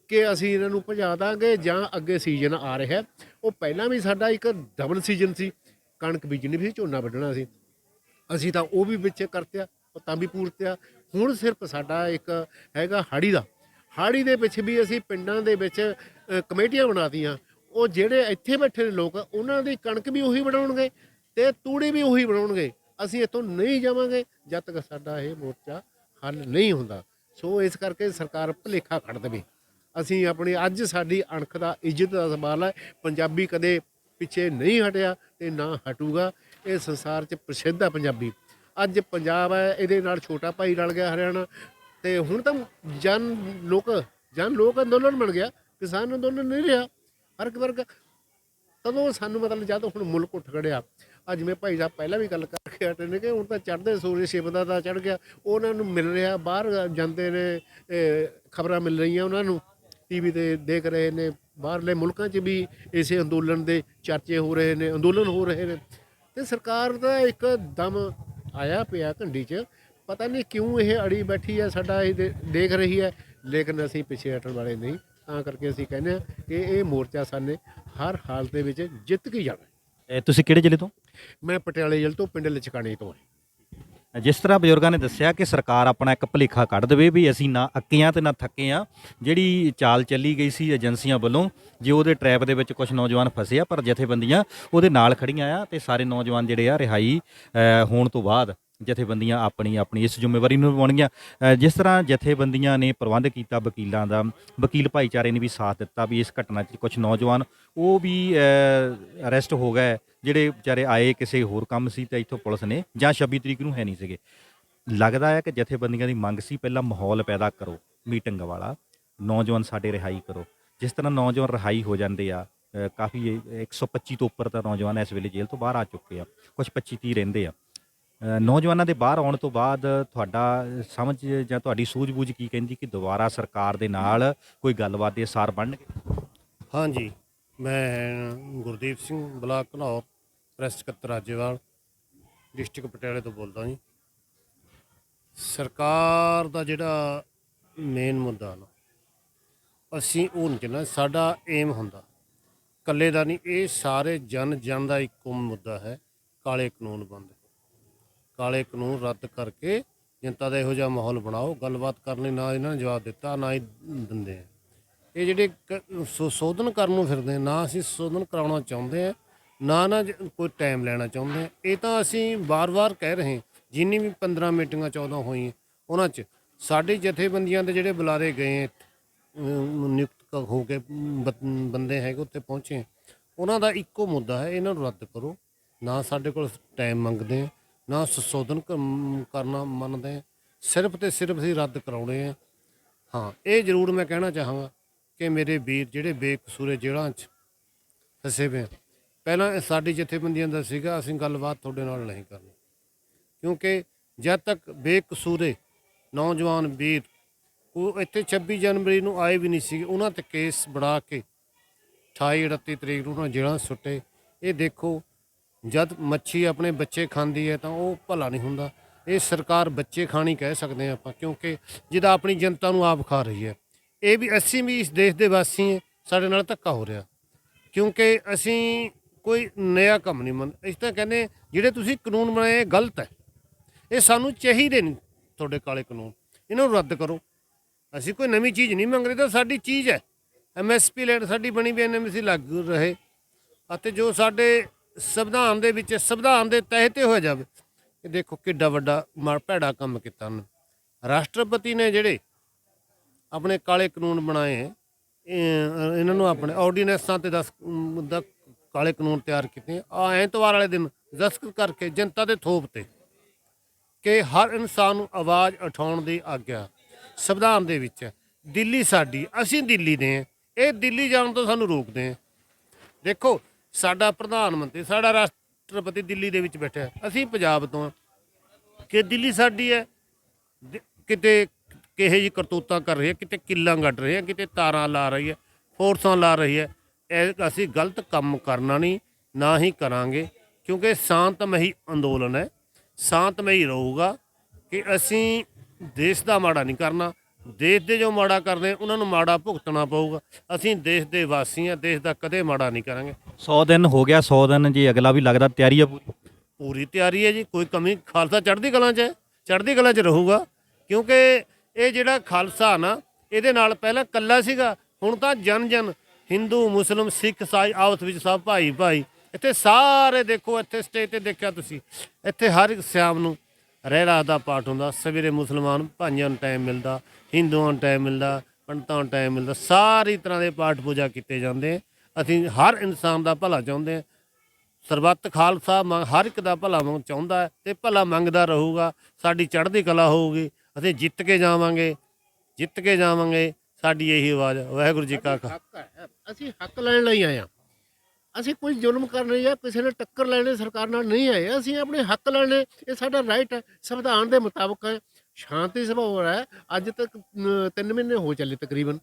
Speaker 2: ਕਿ ਅਸੀਂ ਇਹਨਾਂ ਨੂੰ ਭਜਾ ਦਾਂਗੇ ਜਾਂ ਅੱਗੇ ਸੀਜ਼ਨ ਆ ਰਿਹਾ। ਉਹ ਪਹਿਲਾਂ ਵੀ ਸਾਡਾ ਇੱਕ ਡਬਲ ਸੀਜ਼ਨ ਸੀ, ਕਣਕ ਬੀਜਣੀ ਵੀ ਸੀ, ਝੋਨਾ ਵੱਢਣਾ ਸੀ, ਅਸੀਂ ਤਾਂ ਉਹ ਵੀ ਵਿੱਚ ਕਰਤਿਆ, ਉਹ ਤਾਂ ਵੀ ਪੂਰਤਿਆ। ਹੁਣ ਸਿਰਫ ਸਾਡਾ ਇੱਕ ਹੈਗਾ ਹਾੜੀ ਦਾ। ਹਾੜੀ ਦੇ ਵਿੱਚ ਵੀ ਅਸੀਂ ਪਿੰਡਾਂ ਦੇ ਵਿੱਚ ਕਮੇਟੀਆਂ ਬਣਾਤੀਆਂ। ਉਹ ਜਿਹੜੇ ਇੱਥੇ ਬੈਠੇ ਨੇ ਲੋਕ, ਉਹਨਾਂ ਦੀ ਕਣਕ ਵੀ ਉਹੀ ਬਣਾਉਣਗੇ ਤੇ ਤੂੜੀ ਵੀ ਉਹੀ ਬਣਾਉਣਗੇ। ਅਸੀਂ ਇੱਥੋਂ ਨਹੀਂ ਜਾਵਾਂਗੇ ਜਦ ਤੱਕ ਸਾਡਾ ਇਹ ਮੋਰਚਾ ਹੱਲ ਨਹੀਂ ਹੁੰਦਾ। ਸੋ ਇਸ ਕਰਕੇ ਸਰਕਾਰ ਭੁਲੇਖਾ ਕੱਢ ਦੇਵੇ। ਅਸੀਂ ਆਪਣੀ ਅੱਜ ਸਾਡੀ ਅਣਖ ਦਾ ਇੱਜ਼ਤ ਦਾ ਸਵਾਲ ਹੈ। ਪੰਜਾਬੀ ਕਦੇ ਪਿੱਛੇ ਨਹੀਂ ਹਟਿਆ ਤੇ ਨਾ ਹਟੂਗਾ। ਇਹ ਸੰਸਾਰ 'ਚ ਪ੍ਰਸਿੱਧ ਆ ਪੰਜਾਬੀ। ਅੱਜ ਪੰਜਾਬ ਹੈ, ਇਹਦੇ ਨਾਲ ਛੋਟਾ ਭਾਈ ਰਲ ਗਿਆ ਹਰਿਆਣਾ, ਤੇ ਹੁਣ ਤਾਂ ਜਨ ਲੋਕ ਅੰਦੋਲਨ ਬਣ ਗਿਆ, ਕਿਸਾਨ ਅੰਦੋਲਨ ਨਹੀਂ ਰਿਹਾ। ਹਰ ਇੱਕ ਵਰਗ ਤਦੋਂ ਸਾਨੂੰ ਮਤਲਬ ਜਦ ਹੁਣ ਮੁਲਕ ਉੱਠ ਖੜਿਆ। ਅੱਜ ਜਿਵੇਂ ਭਾਈ ਸਾਹਿਬ ਪਹਿਲਾਂ ਵੀ ਗੱਲ ਕਰਕੇ ਹਟੇ ਨੇ ਕਿ ਹੁਣ ਤਾਂ ਚੜ੍ਹਦੇ ਸੂਰਜ ਸ਼ਿਵ ਦਾ ਚੜ੍ਹ ਗਿਆ, ਉਹਨਾਂ ਨੂੰ ਮਿਲ ਰਿਹਾ। ਬਾਹਰ ਜਾਂਦੇ ਨੇ, ਖਬਰਾਂ ਮਿਲ ਰਹੀਆਂ ਉਹਨਾਂ ਨੂੰ, TV ਤੇ ਦੇਖ ਰਹੇ ਨੇ। ਬਾਹਰਲੇ ਮੁਲਕਾਂ 'ਚ ਵੀ ਇਸੇ ਅੰਦੋਲਨ ਦੇ ਚਰਚੇ ਹੋ ਰਹੇ ਨੇ, ਅੰਦੋਲਨ ਹੋ ਰਹੇ ਨੇ। ਤੇ ਸਰਕਾਰ ਦਾ ਇੱਕ ਦਮ ਆਇਆ ਪਿਆ ਘੰਡੀ 'ਚ, ਪਤਾ ਨਹੀਂ ਕਿਉਂ ਇਹ ਅੜੀ ਬੈਠੀ ਹੈ, ਸਾਡਾ ਇਹ ਦੇਖ ਰਹੀ ਹੈ, ਲੇਕਿਨ ਅਸੀਂ ਪਿੱਛੇ ਹਟਣ ਵਾਲੇ ਨਹੀਂ। ਤਾਂ ਕਰਕੇ ਅਸੀਂ ਕਹਿੰਦੇ ਹਾਂ ਕਿ ਇਹ ਮੋਰਚਾ ਸਾਨੇ ਹਰ ਹਾਲਤ ਦੇ ਵਿੱਚ ਜਿੱਤ ਕੇ ਜਾਣਾ।
Speaker 3: ਤੁਸੀਂ ਕਿਹੜੇ ਜ਼ਿਲ੍ਹੇ ਤੋਂ?
Speaker 2: ਮੈਂ ਪਟਿਆਲੇ ਜ਼ਿਲ੍ਹੇ ਤੋਂ ਪਿੰਡ ਲਚਕਾਣੇ ਤੋਂ ਹਾਂ।
Speaker 3: ਜਿਸ ਤਰ੍ਹਾਂ ਬਜ਼ੁਰਗਾਂ ਨੇ ਦੱਸਿਆ ਕਿ ਸਰਕਾਰ ਆਪਣਾ ਇੱਕ ਭੁਲੇਖਾ ਕੱਢ ਦੇਵੇ ਵੀ ਅਸੀਂ ਨਾ ਅੱਕੇ ਹਾਂ ਤੇ ਨਾ ਥੱਕੇ ਹਾਂ। ਜਿਹੜੀ ਚਾਲ ਚੱਲੀ ਗਈ ਸੀ ਏਜੰਸੀਆਂ ਵੱਲੋਂ, ਜੇ ਉਹਦੇ ਟਰੈਪ ਦੇ ਵਿੱਚ ਕੁਝ ਨੌਜਵਾਨ ਫਸੇ ਆ, ਪਰ ਜਥੇਬੰਦੀਆਂ ਉਹਦੇ ਨਾਲ ਖੜੀਆਂ ਆ ਤੇ ਸਾਰੇ ਨੌਜਵਾਨ ਜਿਹੜੇ ਆ ਰਿਹਾਈ ਹੋਣ ਤੋਂ ਬਾਅਦ ਜਥੇਬੰਦੀਆਂ ਆਪਣੀ ਇਸ ਜ਼ਿੰਮੇਵਾਰੀ ਨੂੰ ਨਿਭਾਉਣਗੀਆਂ। ਜਿਸ ਤਰ੍ਹਾਂ ਜਥੇਬੰਦੀਆਂ ਨੇ ਪ੍ਰਬੰਧ ਕੀਤਾ, ਵਕੀਲਾਂ ਦਾ, ਵਕੀਲ ਭਾਈਚਾਰੇ ਨੇ ਵੀ ਸਾਥ ਦਿੱਤਾ ਵੀ ਇਸ ਘਟਨਾ 'ਚ ਕੁਝ ਨੌਜਵਾਨ ਉਹ ਵੀ ਅਰੈਸਟ ਹੋ ਗਏ, ਜਿਹੜੇ ਵਿਚਾਰੇ ਆਏ ਕਿਸੇ ਹੋਰ ਕੰਮ ਸੀ ਤੇ ਇੱਥੋਂ ਪੁਲਿਸ ਨੇ ਜਾਂ 26 ਤਰੀਕ ਨੂੰ ਹੈ ਨਹੀਂ ਸੀਗੇ। ਲੱਗਦਾ ਹੈ ਕਿ ਜਥੇਬੰਦੀਆਂ ਦੀ ਮੰਗ ਸੀ ਪਹਿਲਾਂ ਮਾਹੌਲ ਪੈਦਾ ਕਰੋ ਮੀਟਿੰਗ ਵਾਲਾ, ਨੌਜਵਾਨ ਸਾਡੇ ਰਿਹਾਈ ਕਰੋ। ਜਿਸ ਤਰ੍ਹਾਂ ਨੌਜਵਾਨ ਰਿਹਾਈ ਹੋ ਜਾਂਦੇ ਆ, ਕਾਫੀ 125 ਤੋਂ ਉੱਪਰ ਤਾਂ ਨੌਜਵਾਨ ਇਸ ਵੇਲੇ ਜੇਲ੍ਹ ਤੋਂ ਬਾਹਰ ਆ ਚੁੱਕੇ ਆ, ਕੁਝ 25-30 ਰਹਿੰਦੇ ਆ। ਨੌਜਵਾਨਾਂ ਦੇ ਬਾਹਰ ਆਉਣ ਤੋਂ ਬਾਅਦ ਤੁਹਾਡਾ ਸਮਝ ਜਾਂ ਤੁਹਾਡੀ ਸੂਝ-ਬੂਝ ਕੀ ਕਹਿੰਦੀ ਕਿ ਦੁਬਾਰਾ ਸਰਕਾਰ ਦੇ ਨਾਲ ਕੋਈ ਗੱਲਬਾਤ ਦੇ ਅਸਾਰ ਬਣਨਗੇ?
Speaker 5: ਹਾਂਜੀ, ਮੈਂ ਗੁਰਦੀਪ ਸਿੰਘ, ਬਲਾਕ ਘਨੌਰ, ਪ੍ਰੈਸ ਸਕੱਤਰ ਰਾਜੇਵਾਲ, ਡਿਸਟ੍ਰਿਕਟ ਪਟਿਆਲੇ ਤੋਂ ਬੋਲਦਾ ਜੀ। ਸਰਕਾਰ ਦਾ ਜਿਹੜਾ ਮੇਨ ਮੁੱਦਾ ਨਾ, ਅਸੀਂ ਉਹ ਨਹੀਂ ਚਾਹੁੰਦੇ। ਸਾਡਾ ਏਮ ਹੁੰਦਾ ਇਕੱਲੇ ਦਾ ਨਹੀਂ, ਇਹ ਸਾਰੇ ਜਨ ਦਾ ਇੱਕੋ ਮੁੱਦਾ ਹੈ, ਕਾਲੇ ਕਾਨੂੰਨ ਬੰਦ। ਕਾਲੇ ਕਾਨੂੰਨ ਰੱਦ ਕਰਕੇ ਜਨਤਾ ਦਾ ਇਹੋ ਜਿਹਾ ਮਾਹੌਲ ਬਣਾਓ। ਗੱਲਬਾਤ ਕਰਨ ਲਈ ਨਾ ਇਹਨਾਂ ਨੇ ਜਵਾਬ ਦਿੱਤਾ, ਨਾ ਹੀ ਦਿੰਦੇ ਆ। ਇਹ ਜਿਹੜੇ ਸੋਧਨ ਕਰਨ ਨੂੰ ਫਿਰਦੇ, ਨਾ ਅਸੀਂ ਸੋਧਨ ਕਰਾਉਣਾ ਚਾਹੁੰਦੇ ਹਾਂ, ਨਾ ਕੋਈ ਟਾਈਮ ਲੈਣਾ ਚਾਹੁੰਦੇ ਹਾਂ। ਇਹ ਤਾਂ ਅਸੀਂ ਵਾਰ-ਵਾਰ ਕਹਿ ਰਹੇ, ਜਿੰਨੀ ਵੀ 15 ਮੀਟਿੰਗਾਂ 14 ਹੋਈਆਂ, ਉਹਨਾਂ 'ਚ ਸਾਡੀ ਜਥੇਬੰਦੀਆਂ ਦੇ ਜਿਹੜੇ ਬੁਲਾਰੇ ਗਏ, ਨਿਯੁਕਤ ਹੋ ਕੇ ਬੰਦੇ ਹੈਗੇ ਉੱਥੇ ਪਹੁੰਚੇ, ਉਹਨਾਂ ਦਾ ਇੱਕੋ ਮੁੱਦਾ ਹੈ, ਇਹਨਾਂ ਨੂੰ ਰੱਦ ਕਰੋ। ਨਾ ਸਾਡੇ ਕੋਲ ਟਾਈਮ ਮੰਗਦੇ ਆ, ਨਾ ਸੰਸ਼ੋਧਨ ਕਰਨਾ ਮੰਨਦੇ ਆ, ਸਿਰਫ ਤੇ ਸਿਰਫ ਅਸੀਂ ਰੱਦ ਕਰਾਉਣੇ ਆ। ਹਾਂ, ਇਹ ਜ਼ਰੂਰ ਮੈਂ ਕਹਿਣਾ ਚਾਹਾਂਗਾ ਕਿ ਮੇਰੇ ਵੀਰ ਜਿਹੜੇ ਬੇਕਸੂਰੇ ਜੇਲ੍ਹਾਂ 'ਚ ਫਸੇ ਪਏ, ਪਹਿਲਾਂ ਸਾਡੀ ਜਥੇਬੰਦੀਆਂ ਦਾ ਸੀਗਾ ਅਸੀਂ ਗੱਲਬਾਤ ਤੁਹਾਡੇ ਨਾਲ ਨਹੀਂ ਕਰਨੀ, ਕਿਉਂਕਿ ਜਦ ਤੱਕ ਬੇਕਸੂਰੇ ਨੌਜਵਾਨ ਵੀਰ ਉਹ ਇੱਥੇ 26 ਜਨਵਰੀ ਨੂੰ ਆਏ ਵੀ ਨਹੀਂ ਸੀਗੇ, ਉਹਨਾਂ 'ਤੇ ਕੇਸ ਬਣਾ ਕੇ 28-29 ਤਰੀਕ ਨੂੰ ਉਹਨਾਂ ਜੇਲ੍ਹਾਂ ਸੁੱਟੇ। ਇਹ ਦੇਖੋ, ਜਦ ਮੱਛੀ ਆਪਣੇ ਬੱਚੇ ਖਾਂਦੀ ਹੈ ਤਾਂ ਉਹ ਭਲਾ ਨਹੀਂ ਹੁੰਦਾ। ਇਹ ਸਰਕਾਰ ਬੱਚੇ ਖਾਣੀ ਕਹਿ ਸਕਦੇ ਹਾਂ ਆਪਾਂ, ਕਿਉਂਕਿ ਜਿਹਦਾ ਆਪਣੀ ਜਨਤਾ ਨੂੰ ਆਪ ਖਾ ਰਹੀ ਹੈ। ਇਹ ਵੀ ਅਸੀਂ ਵੀ ਇਸ ਦੇਸ਼ ਦੇ ਵਾਸੀ ਹਾਂ, ਸਾਡੇ ਨਾਲ ਧੱਕਾ ਹੋ ਰਿਹਾ, ਕਿਉਂਕਿ ਅਸੀਂ ਕੋਈ ਨया ਕੰਮ ਨਹੀਂ ਮੰਨਦੇ। ਅਸੀਂ ਤਾਂ ਕਹਿੰਦੇ ਜਿਹੜੇ ਤੁਸੀਂ ਕਾਨੂੰਨ ਬਣਾਏ ਗਲਤ ਹੈ, ਇਹ ਸਾਨੂੰ ਚਾਹੀਦੇ ਨਹੀਂ। ਤੁਹਾਡੇ ਕਾਲੇ ਕਾਨੂੰਨ ਇਹਨਾਂ ਨੂੰ ਰੱਦ ਕਰੋ। ਅਸੀਂ ਕੋਈ ਨਵੀਂ ਚੀਜ਼ ਨਹੀਂ ਮੰਗ ਰਹੇ, ਤਾਂ ਸਾਡੀ ਚੀਜ਼ ਹੈ। MSP ਲੈਟ ਸਾਡੀ ਬਣੀ ਵੀ NMC ਲਾਗੂ ਰਹੇ, ਅਤੇ ਜੋ ਸਾਡੇ ਸੰਵਿਧਾਨ ਦੇ ਵਿੱਚ ਸੰਵਿਧਾਨ ਦੇ ਤਹਿਤ ਹੋ ਜਾਵੇ। ਇਹ ਦੇਖੋ ਕਿੱਡਾ ਵੱਡਾ ਭੈੜਾ ਕੰਮ ਕੀਤਾ ਉਹਨੇ। ਰਾਸ਼ਟਰਪਤੀ ਨੇ ਜਿਹੜੇ ਆਪਣੇ ਕਾਲੇ ਕਾਨੂੰਨ ਬਣਾਏ ਹੈ, ਇਹਨਾਂ ਨੂੰ ਆਪਣੇ ਆਰਡੀਨੈਂਸਾਂ ਤੇ 10 ਦਾ ਕਾਲੇ ਕਾਨੂੰਨ ਤਿਆਰ ਕੀਤੇ ਆ ਐਤਵਾਰ ਵਾਲੇ ਦਿਨ ਦਸਤਖਤ ਕਰਕੇ ਜਨਤਾ ਦੇ ਥੋਪ ਤੇ ਕਿ ਹਰ ਇਨਸਾਨ ਨੂੰ ਆਵਾਜ਼ ਉਠਾਉਣ ਦੀ ਆਗਿਆ ਸੰਵਿਧਾਨ ਦੇ ਵਿੱਚ ਹੈ। ਦਿੱਲੀ ਸਾਡੀ, ਅਸੀਂ ਦਿੱਲੀ ਦੇ ਹਾਂ, ਇਹ ਦਿੱਲੀ ਜਾਣ ਤੋਂ ਸਾਨੂੰ ਰੋਕਦੇ ਹੈ। ਦੇਖੋ ਸਾਡਾ ਪ੍ਰਧਾਨ ਮੰਤਰੀ, ਸਾਡਾ ਰਾਸ਼ਟਰਪਤੀ ਦਿੱਲੀ ਦੇ ਵਿੱਚ ਬੈਠਾ, ਅਸੀਂ ਪੰਜਾਬ ਤੋਂ ਹਾਂ ਕਿ ਦਿੱਲੀ ਸਾਡੀ ਹੈ। ਕਿਤੇ ਕਿਹੇ ਜੀ ਕਰਤੂਤਾਂ ਕਰ ਰਹੀ ਹੈ, ਕਿਤੇ ਕਿੱਲਾਂ ਗੱਡ ਰਹੀ ਹੈ, ਕਿਤੇ ਤਾਰਾਂ ਲਾ ਰਹੀ ਹੈ, ਫੋਰਸਾਂ ਲਾ ਰਹੀ ਹੈ। ਇਹ ਅਸੀਂ ਗਲਤ ਕੰਮ ਕਰਨਾ ਨਹੀਂ, ਨਾ ਹੀ ਕਰਾਂਗੇ, ਕਿਉਂਕਿ ਸ਼ਾਂਤਮਈ ਅੰਦੋਲਨ ਹੈ, ਸ਼ਾਂਤਮਈ ਰਹੂਗਾ ਕਿ ਅਸੀਂ ਦੇਸ਼ ਦਾ ਮਾੜਾ ਨਹੀਂ ਕਰਨਾ। ਦੇਸ਼ ਦੇ ਜੋ ਮਾੜਾ ਕਰਦੇ ਉਹਨਾਂ ਨੂੰ ਮਾੜਾ ਭੁਗਤਣਾ ਪਊਗਾ। ਅਸੀਂ ਦੇਸ਼ ਦੇ ਵਾਸੀ ਹਾਂ, ਦੇਸ਼ ਦਾ ਕਦੇ ਮਾੜਾ ਨਹੀਂ ਕਰਾਂਗੇ।
Speaker 3: 100 ਦਿਨ ਹੋ ਗਿਆ, 100 ਦਿਨ ਜੀ ਅਗਲਾ ਵੀ ਲੱਗਦਾ ਤਿਆਰੀ ਆ ਪੂਰੀ।
Speaker 5: ਪੂਰੀ ਤਿਆਰੀ ਹੈ ਜੀ, ਕੋਈ ਕਮੀ। ਖਾਲਸਾ ਚੜ੍ਹਦੀ ਕਲਾਂ 'ਚ ਹੈ, ਚੜ੍ਹਦੀ ਕਲਾਂ 'ਚ ਰਹੂਗਾ, ਕਿਉਂਕਿ ਇਹ ਜਿਹੜਾ ਖਾਲਸਾ ਨਾ ਇਹਦੇ ਨਾਲ ਪਹਿਲਾਂ ਕੱਲਾ ਸੀਗਾ, ਹੁਣ ਤਾਂ ਜਨ ਜਨ ਹਿੰਦੂ ਮੁਸਲਿਮ ਸਿੱਖ ਈਸਾਈ ਆਪਸ ਵਿੱਚ ਸਭ ਭਾਈ ਭਾਈ। ਇੱਥੇ ਸਾਰੇ ਦੇਖੋ, ਇੱਥੇ ਸਟੇਜ ਤੇ ਦੇਖਿਆ ਤੁਸੀਂ, ਇੱਥੇ ਹਰ ਇੱਕ ਸ਼ਾਮ ਨੂੰ ਰਹਿਰਾਸ ਦਾ ਪਾਠ ਹੁੰਦਾ। ਸਵੇਰੇ ਮੁਸਲਮਾਨ ਭਾਈਆਂ ਨੂੰ ਟਾਈਮ ਮਿਲਦਾ, ਹਿੰਦੂਆਂ ਨੂੰ ਟਾਈਮ ਮਿਲਦਾ, ਪੰਡਤਾਂ ਨੂੰ ਟਾਈਮ ਮਿਲਦਾ, ਸਾਰੀ ਤਰ੍ਹਾਂ ਦੇ ਪਾਠ ਪੂਜਾ ਕੀਤੇ ਜਾਂਦੇ। ਅਸੀਂ ਹਰ ਇਨਸਾਨ ਦਾ ਭਲਾ ਚਾਹੁੰਦੇ ਹਾਂ। ਸਰਬੱਤ ਖਾਲਸਾ ਹਰ ਇੱਕ ਦਾ ਭਲਾ ਚਾਹੁੰਦਾ ਹੈ ਤੇ ਭਲਾ ਮੰਗਦਾ ਰਹੂਗਾ। ਸਾਡੀ ਚੜ੍ਹਦੀ ਕਲਾ ਹੋਊਗੀ, ਅਸੀਂ ਜਿੱਤ ਕੇ ਜਾਵਾਂਗੇ, ਜਿੱਤ ਕੇ ਜਾਵਾਂਗੇ। ਸਾਡੀ ਇਹੀ ਆਵਾਜ਼। ਵਾਹਿਗੁਰੂ ਜੀ ਕਾ ਖਾਲਸਾ।
Speaker 2: ਹੱਕ ਹੈ, ਅਸੀਂ ਹੱਕ ਲੈਣ ਲਈ ਆਏ ਹਾਂ। ਅਸੀਂ ਕੋਈ ਜ਼ੁਲਮ ਕਰਨੇ ਜਾਂ ਕਿਸੇ ਨੇ ਟੱਕਰ ਲੈਣੇ ਸਰਕਾਰ ਨਾਲ ਨਹੀਂ ਆਏ। ਅਸੀਂ ਆਪਣੇ ਹੱਕ ਲੈਣੇ, ਇਹ ਸਾਡਾ ਰਾਈਟ ਹੈ, ਸੰਵਿਧਾਨ ਦੇ ਮੁਤਾਬਕ ਹੈ। ਸ਼ਾਂਤੀ ਸੁਭਾਅ ਹੈ। ਅੱਜ ਤੱਕ 3 ਮਹੀਨੇ ਹੋ ਚੱਲੇ ਤਕਰੀਬਨ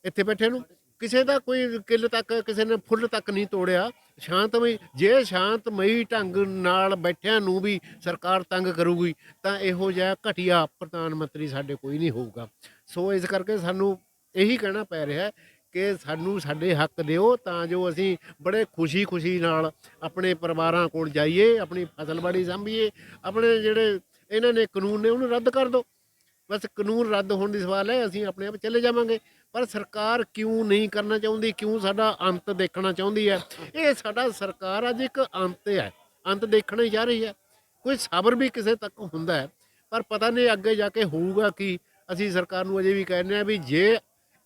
Speaker 2: ਇੱਥੇ ਬੈਠੇ ਨੂੰ। ਕਿਸੇ ਦਾ ਕੋਈ ਕਿੱਲ ਤੱਕ, ਕਿਸੇ ਨੇ ਫੁੱਲ ਤੱਕ ਨਹੀਂ ਤੋੜਿਆ। ਸ਼ਾਂਤਮਈ, ਜੇ ਸ਼ਾਂਤਮਈ ਢੰਗ ਨਾਲ ਬੈਠਿਆਂ ਨੂੰ ਵੀ ਸਰਕਾਰ ਤੰਗ ਕਰੂਗੀ ਤਾਂ ਇਹੋ ਜਿਹਾ ਘਟੀਆ ਪ੍ਰਧਾਨ ਮੰਤਰੀ ਸਾਡੇ ਕੋਈ ਨਹੀਂ ਹੋਊਗਾ। ਸੋ ਇਸ ਕਰਕੇ ਸਾਨੂੰ ਇਹੀ ਕਹਿਣਾ ਪੈ ਰਿਹਾ ਕਿ ਸਾਨੂੰ ਸਾਡੇ ਹੱਕ ਦਿਓ, ਤਾਂ ਜੋ ਅਸੀਂ ਬੜੇ ਖੁਸ਼ੀ ਨਾਲ ਆਪਣੇ ਪਰਿਵਾਰਾਂ ਕੋਲ ਜਾਈਏ, ਆਪਣੀ ਫਸਲਬਾੜੀ ਸਾਂਭੀਏ। ਆਪਣੇ ਜਿਹੜੇ ਇਹਨਾਂ ਨੇ ਕਾਨੂੰਨ ਨੇ ਉਹਨੂੰ ਰੱਦ ਕਰ ਦਿਓ। ਬਸ ਕਾਨੂੰਨ ਰੱਦ ਹੋਣ ਦੀ ਸਵਾਲ ਹੈ, ਅਸੀਂ ਆਪਣੇ ਆਪ ਚਲੇ ਜਾਵਾਂਗੇ। ਪਰ ਸਰਕਾਰ ਕਿਉਂ ਨਹੀਂ ਕਰਨਾ ਚਾਹੁੰਦੀ, ਕਿਉਂ ਸਾਡਾ ਅੰਤ ਦੇਖਣਾ ਚਾਹੁੰਦੀ ਹੈ? ਇਹ ਸਾਡਾ ਸਰਕਾਰ ਅੱਜ ਇੱਕ ਅੰਤ ਹੈ, ਅੰਤ ਦੇਖਣਾ ਹੀ ਚਾਹ ਰਹੀ ਹੈ। ਕੋਈ ਸਬਰ ਵੀ ਕਿਸੇ ਤੱਕ ਹੁੰਦਾ ਹੈ, ਪਰ ਪਤਾ ਨਹੀਂ ਅੱਗੇ ਜਾ ਕੇ ਹੋਊਗਾ ਕੀ। ਅਸੀਂ ਸਰਕਾਰ ਨੂੰ ਅਜੇ ਵੀ ਕਹਿੰਦੇ ਹਾਂ ਵੀ ਜੇ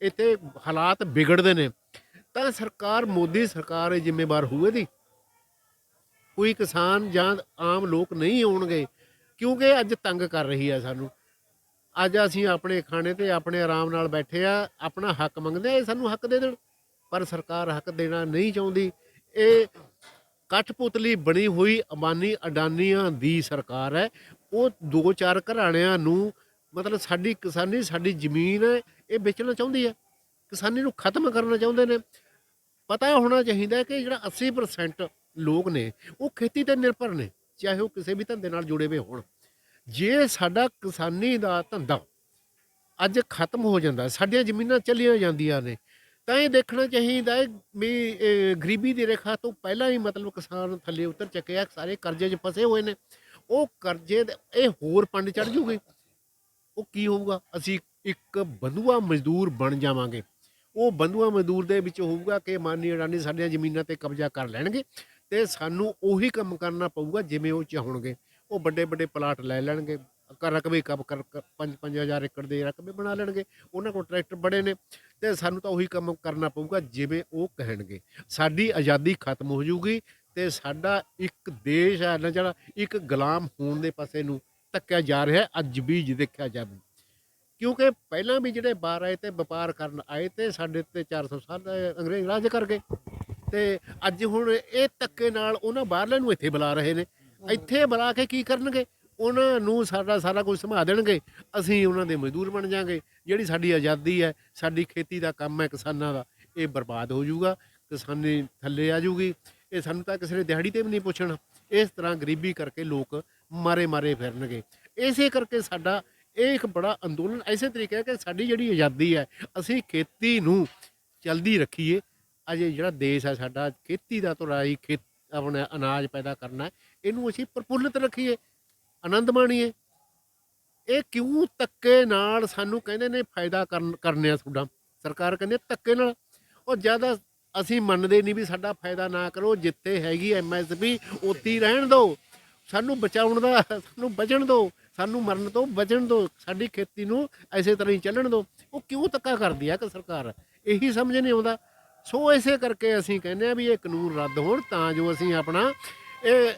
Speaker 2: ਇੱਥੇ ਹਾਲਾਤ ਵਿਗੜਦੇ ਨੇ ਤਾਂ ਸਰਕਾਰ, ਮੋਦੀ ਸਰਕਾਰ ਜ਼ਿੰਮੇਵਾਰ ਹੋਊ ਇਹਦੀ। ਕੋਈ ਕਿਸਾਨ ਜਾਂ ਆਮ ਲੋਕ ਨਹੀਂ ਆਉਣਗੇ, ਕਿਉਂਕਿ ਅੱਜ ਤੰਗ ਕਰ ਰਹੀ ਹੈ ਸਾਨੂੰ। ਅੱਜ ਅਸੀਂ ਆਪਣੇ ਖਾਣੇ ਤੇ ਆਪਣੇ ਆਰਾਮ ਨਾਲ ਬੈਠੇ ਆ, ਆਪਣਾ ਹੱਕ ਮੰਗਦੇ ਆ, ਇਹ ਸਾਨੂੰ ਹੱਕ ਦੇ ਦੇਣ। ਪਰ ਸਰਕਾਰ ਹੱਕ ਦੇਣਾ ਨਹੀਂ ਚਾਹੁੰਦੀ। ਇਹ ਕਠਪੁਤਲੀ ਬਣੀ ਹੋਈ ਅੰਬਾਨੀ ਅਡਾਨੀਆਂ ਦੀ ਸਰਕਾਰ ਹੈ। ਉਹ 2-4 ਘਰਾਣਿਆਂ ਨੂੰ, ਮਤਲਬ ਸਾਡੀ ਕਿਸਾਨੀ, ਸਾਡੀ ਜ਼ਮੀਨ ਹੈ, ਇਹ ਵੇਚਣਾ ਚਾਹੁੰਦੀ ਹੈ। ਕਿਸਾਨੀ ਨੂੰ ਖਤਮ ਕਰਨਾ ਚਾਹੁੰਦੇ ਨੇ। ਪਤਾ ਹੋਣਾ ਚਾਹੀਦਾ ਕਿ ਜਿਹੜਾ 80% ਲੋਕ ਨੇ ਉਹ ਖੇਤੀ ਤੇ ਨਿਰਭਰ ਨੇ, ਚਾਹੇ ਉਹ ਕਿਸੇ ਵੀ ਧੰਦੇ ਨਾਲ ਜੁੜੇ ਹੋਏ ਹੋਣ। ਜੇ ਸਾਡਾ ਕਿਸਾਨੀ ਦਾ ਧੰਦਾ ਅੱਜ ਖਤਮ ਹੋ ਜਾਂਦਾ, ਸਾਡੀਆਂ ਜ਼ਮੀਨਾਂ ਚਲੀਆਂ ਜਾਂਦੀਆਂ ਨੇ, ਤਾਂ ਇਹ ਦੇਖਣਾ ਚਾਹੀਦਾ ਹੈ ਵੀ ਗਰੀਬੀ ਦੀ ਰੇਖਾ ਤੋਂ ਪਹਿਲਾਂ ਹੀ ਮਤਲਬ ਕਿਸਾਨ ਥੱਲੇ ਉਤਰ ਚੁੱਕਿਆ, ਸਾਰੇ ਕਰਜ਼ੇ 'ਚ ਫਸੇ ਹੋਏ ਨੇ। ਉਹ ਕਰਜ਼ੇ ਇਹ ਹੋਰ ਪੰਡ ਚੜ੍ਹ ਜੂਗੇ। ਉਹ ਕੀ ਹੋਊਗਾ? ਅਸੀਂ ਇੱਕ ਬੰਧੂਆ ਮਜ਼ਦੂਰ ਬਣ ਜਾਵਾਂਗੇ। ਉਹ ਬੰਧੂਆ ਮਜ਼ਦੂਰ ਦੇ ਵਿੱਚ ਹੋਊਗਾ ਕਿ ਮਾਨੀ ਅਡਾਨੀ ਸਾਡੀਆਂ ਜ਼ਮੀਨਾਂ 'ਤੇ ਕਬਜ਼ਾ ਕਰ ਲੈਣਗੇ ਅਤੇ ਸਾਨੂੰ ਉਹੀ ਕੰਮ ਕਰਨਾ ਪਊਗਾ ਜਿਵੇਂ ਉਹ ਚਾਹੁਣਗੇ। ਉਹ ਵੱਡੇ ਪਲਾਟ ਲੈ ਲੈਣਗੇ, ਰਕਬੇ 5-5 ਹਜ਼ਾਰ ਏਕੜ ਦੇ ਰਕਬੇ ਬਣਾ ਲੈਣਗੇ। ਉਹਨਾਂ ਕੋਲ ਟਰੈਕਟਰ ਬੜੇ ਨੇ ਅਤੇ ਸਾਨੂੰ ਤਾਂ ਉਹੀ ਕੰਮ ਕਰਨਾ ਪਊਗਾ ਜਿਵੇਂ ਉਹ ਕਹਿਣਗੇ। ਸਾਡੀ ਆਜ਼ਾਦੀ ਖਤਮ ਹੋ ਜੂਗੀ ਅਤੇ ਸਾਡਾ ਇੱਕ ਦੇਸ਼ ਹੈ ਨਾ ਜਿਹੜਾ ਇੱਕ ਗੁਲਾਮ ਹੋਣ ਦੇ ਪਾਸੇ ਨੂੰ ਧੱਕਿਆ ਜਾ ਰਿਹਾ, ਅੱਜ ਵੀ ਦੇਖਿਆ ਜਾਵੇ। ਕਿਉਂਕਿ ਪਹਿਲਾਂ ਵੀ ਜਿਹੜੇ ਬਾਹਰ ਆਏ ਤੇ ਵਪਾਰ ਕਰਨ ਆਏ ਤੇ ਸਾਡੇ ਤੇ 400 ਸਾਲ ਅੰਗਰੇਜ਼ ਰਾਜ ਕਰ ਗਏ, ਤੇ ਅੱਜ ਹੁਣ ਇਹ ਧੱਕੇ ਨਾਲ ਉਹਨਾਂ ਬਾਹਰਲਿਆਂ ਨੂੰ ਇੱਥੇ ਬੁਲਾ ਰਹੇ ਨੇ। ਇੱਥੇ ਬੁਲਾ ਕੇ ਕੀ ਕਰਨਗੇ? ਉਹਨਾਂ ਨੂੰ ਸਾਡਾ ਸਾਰਾ ਕੁਝ ਸਮਾ ਦੇਣਗੇ, ਅਸੀਂ ਉਹਨਾਂ ਦੇ ਮਜ਼ਦੂਰ ਬਣ ਜਾਵਾਂਗੇ। ਜਿਹੜੀ ਸਾਡੀ ਆਜ਼ਾਦੀ ਹੈ, ਸਾਡੀ ਖੇਤੀ ਦਾ ਕੰਮ ਹੈ ਕਿਸਾਨਾਂ ਦਾ, ਇਹ ਬਰਬਾਦ ਹੋ ਜਾਊਗਾ। ਕਿਸਾਨੀ ਥੱਲੇ ਆ ਜੂਗੀ। ਇਹ ਸਾਨੂੰ ਤਾਂ ਕਿਸੇ ਨੇ ਦਿਹਾੜੀ ਤੇ ਵੀ ਨਹੀਂ ਪੁੱਛਣਾ। ਇਸ ਤਰ੍ਹਾਂ ਗਰੀਬੀ ਕਰਕੇ ਲੋਕ ਮਾਰੇ ਫਿਰਨਗੇ। ਇਸੇ ਕਰਕੇ ਸਾਡਾ ਇਹ ਇੱਕ ਬੜਾ ਅੰਦੋਲਨ ਇਸੇ ਤਰੀਕੇ ਹੈ ਕਿ ਸਾਡੀ ਜਿਹੜੀ ਆਜ਼ਾਦੀ ਹੈ, ਅਸੀਂ ਖੇਤੀ ਨੂੰ ਚਲਦੀ ਰੱਖੀਏ। ਅਜੇ ਜਿਹੜਾ ਦੇਸ਼ ਹੈ ਸਾਡਾ ਖੇਤੀ ਦਾ ਤੁਰਾਈ, ਆਪਣਾ ਅਨਾਜ ਪੈਦਾ ਕਰਨਾ, ਇਹਨੂੰ ਅਸੀਂ ਪ੍ਰਫੁੱਲਿਤ ਰੱਖੀਏ, ਆਨੰਦ ਮਾਣੀਏ। ਇਹ ਕਿਉਂ ਧੱਕੇ ਨਾਲ ਸਾਨੂੰ ਕਹਿੰਦੇ ਨੇ ਫਾਇਦਾ ਕਰਨੇ ਆ ਤੁਹਾਡਾ? ਸਰਕਾਰ ਕਹਿੰਦੇ ਧੱਕੇ ਨਾਲ। ਉਹ ਜ਼ਿਆਦਾ ਅਸੀਂ ਮੰਨਦੇ ਨਹੀਂ ਵੀ ਸਾਡਾ ਫਾਇਦਾ ਨਾ ਕਰੋ। ਜਿੱਥੇ ਹੈਗੀ MSP ਉੱਥੇ ਹੀ ਰਹਿਣ ਦਿਓ। ਸਾਨੂੰ ਬਚਾਉਣ ਦਾ, ਸਾਨੂੰ ਬਚਣ ਦਿਓ, ਸਾਨੂੰ ਮਰਨ ਤੋਂ ਬਚਣ ਦਿਓ, ਸਾਡੀ ਖੇਤੀ ਨੂੰ ਐਸੇ ਤਰ੍ਹਾਂ ਹੀ ਚੱਲਣ ਦਿਓ। ਉਹ ਕਿਉਂ ਧੱਕਾ ਕਰਦੀ ਹੈ ਕਿ ਸਰਕਾਰ, ਇਹੀ ਸਮਝ ਨਹੀਂ ਆਉਂਦਾ। ਸੋ ਇਸੇ ਕਰਕੇ ਅਸੀਂ ਕਹਿੰਦੇ ਆ ਵੀ ਇਹ ਕਾਨੂੰਨ ਰੱਦ ਹੋਣ, ਤਾਂ ਜੋ ਅਸੀਂ ਆਪਣਾ ਇਹ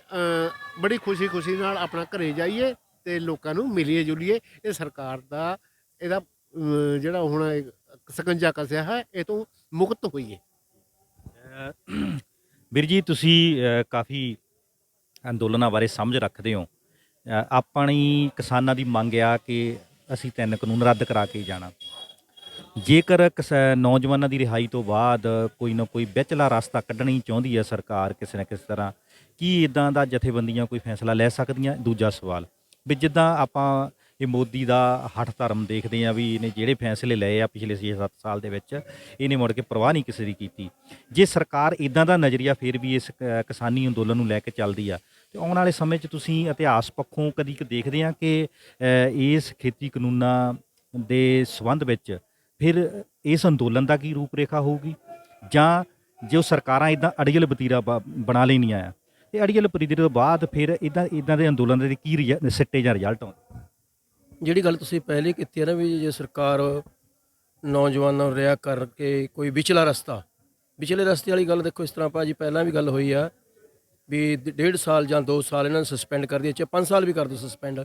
Speaker 2: ਬੜੀ ਖੁਸ਼ੀ ਨਾਲ ਆਪਣਾ ਘਰੇ ਜਾਈਏ ਤੇ ਲੋਕਾਂ ਨੂੰ ਮਿਲੀਏ ਜੁਲੀਏ। ਇਹ ਸਰਕਾਰ ਦਾ ਇਹਦਾ ਜਿਹੜਾ ਹੁਣ ਸਕੰਜਾ ਕੱਸਿਆ ਹੈ, ਇਹ ਤੋਂ ਮੁਕਤ ਹੋਈਏ।
Speaker 3: ਵੀਰ ਜੀ, ਤੁਸੀਂ ਕਾਫੀ ਅੰਦੋਲਨਾਂ ਬਾਰੇ ਸਮਝ ਰੱਖਦੇ ਹੋ। ਆਪਣੀ ਕਿਸਾਨਾਂ ਦੀ ਮੰਗ ਆ ਕਿ ਅਸੀਂ 3 ਕਾਨੂੰਨ ਰੱਦ ਕਰਾ ਕੇ ਜਾਣਾ। ਜੇਕਰ ਨੌਜਵਾਨਾਂ ਦੀ ਰਿਹਾਈ ਤੋਂ ਬਾਅਦ ਕੋਈ ਨਾ ਕੋਈ ਵਿਚਲਾ ਰਸਤਾ ਕੱਢਣੀ ਚਾਹੁੰਦੀ ਹੈ ਸਰਕਾਰ ਕਿਸੇ ਨਾ ਕਿਸੇ ਤਰ੍ਹਾਂ, ਕੀ ਇਦਾਂ ਦਾ ਜਥੇਬੰਦੀਆਂ ਕੋਈ ਫੈਸਲਾ ਲੈ ਸਕਦੀਆਂ? ਦੂਜਾ ਸਵਾਲ ਵੀ ਜਿੱਦਾਂ ਆਪਾਂ ਇਹ ਮੋਦੀ ਦਾ ਹੱਠ ਧਰਮ ਦੇਖਦੇ ਆ ਵੀ ਇਹਨੇ ਜਿਹੜੇ ਫੈਸਲੇ ਲਏ ਆ ਪਿਛਲੇ 6-7 ਸਾਲ ਦੇ ਵਿੱਚ, ਇਹਨੇ ਮੁੜ ਕੇ ਪਰਵਾਹ ਨਹੀਂ ਕਿਸੇ ਦੀ ਕੀਤੀ। ਜੇ ਸਰਕਾਰ ਇਦਾਂ ਦਾ ਨਜ਼ਰੀਆ ਫਿਰ ਵੀ ਇਸ ਕਿਸਾਨੀ ਅੰਦੋਲਨ ਨੂੰ ਲੈ ਕੇ ਚੱਲਦੀ ਆ, ਤੇ ਆਉਣ ਵਾਲੇ ਸਮੇਂ 'ਚ ਤੁਸੀਂ ਇਤਿਹਾਸ ਪੱਖੋਂ ਕਦੀ ਦੇਖਦੇ ਆ ਕਿ ਇਸ ਖੇਤੀ ਕਾਨੂੰਨਾਂ ਦੇ ਸੰਬੰਧ ਵਿੱਚ ਫਿਰ ਇਸ ਅੰਦੋਲਨ ਦਾ ਕੀ ਰੂਪ ਰੇਖਾ ਹੋਊਗੀ, ਜਾਂ ਜੋ ਸਰਕਾਰਾਂ ਇਦਾਂ ਅੜੀਅਲ ਵਤੀਰਾ ਬਣਾ ਲੈਣੀਆਂ ਆ, ਤੇ ਅੜੀਅਲ ਵਤੀਰੇ ਤੋਂ ਬਾਅਦ ਫਿਰ ਇਦਾਂ ਦੇ ਅੰਦੋਲਨ ਦੇ ਕੀ ਸਿੱਟੇ ਜਾਂ ਰਿਜ਼ਲਟ ਆਉਂਦੇ?
Speaker 1: ਜਿਹੜੀ ਗੱਲ ਤੁਸੀਂ ਪਹਿਲੇ ਕੀਤੀ ਹੈ ਨਾ ਵੀ ਜੇ ਸਰਕਾਰ ਨੌਜਵਾਨਾਂ ਨੂੰ ਰਿਆ ਕਰਕੇ ਕੋਈ ਵਿਚਲੇ ਰਸਤੇ ਵਾਲੀ ਗੱਲ, ਦੇਖੋ ਇਸ ਤਰ੍ਹਾਂ ਭਾਜੀ ਪਹਿਲਾਂ ਵੀ ਗੱਲ ਹੋਈ ਆ ਵੀ 1.5 ਸਾਲ ਜਾਂ 2 ਸਾਲ ਇਹਨਾਂ ਨੂੰ ਸਸਪੈਂਡ ਕਰ ਦਿਆ, ਚਾਹੇ 5 ਸਾਲ ਵੀ ਕਰ ਦਿਓ ਸਸਪੈਂਡ।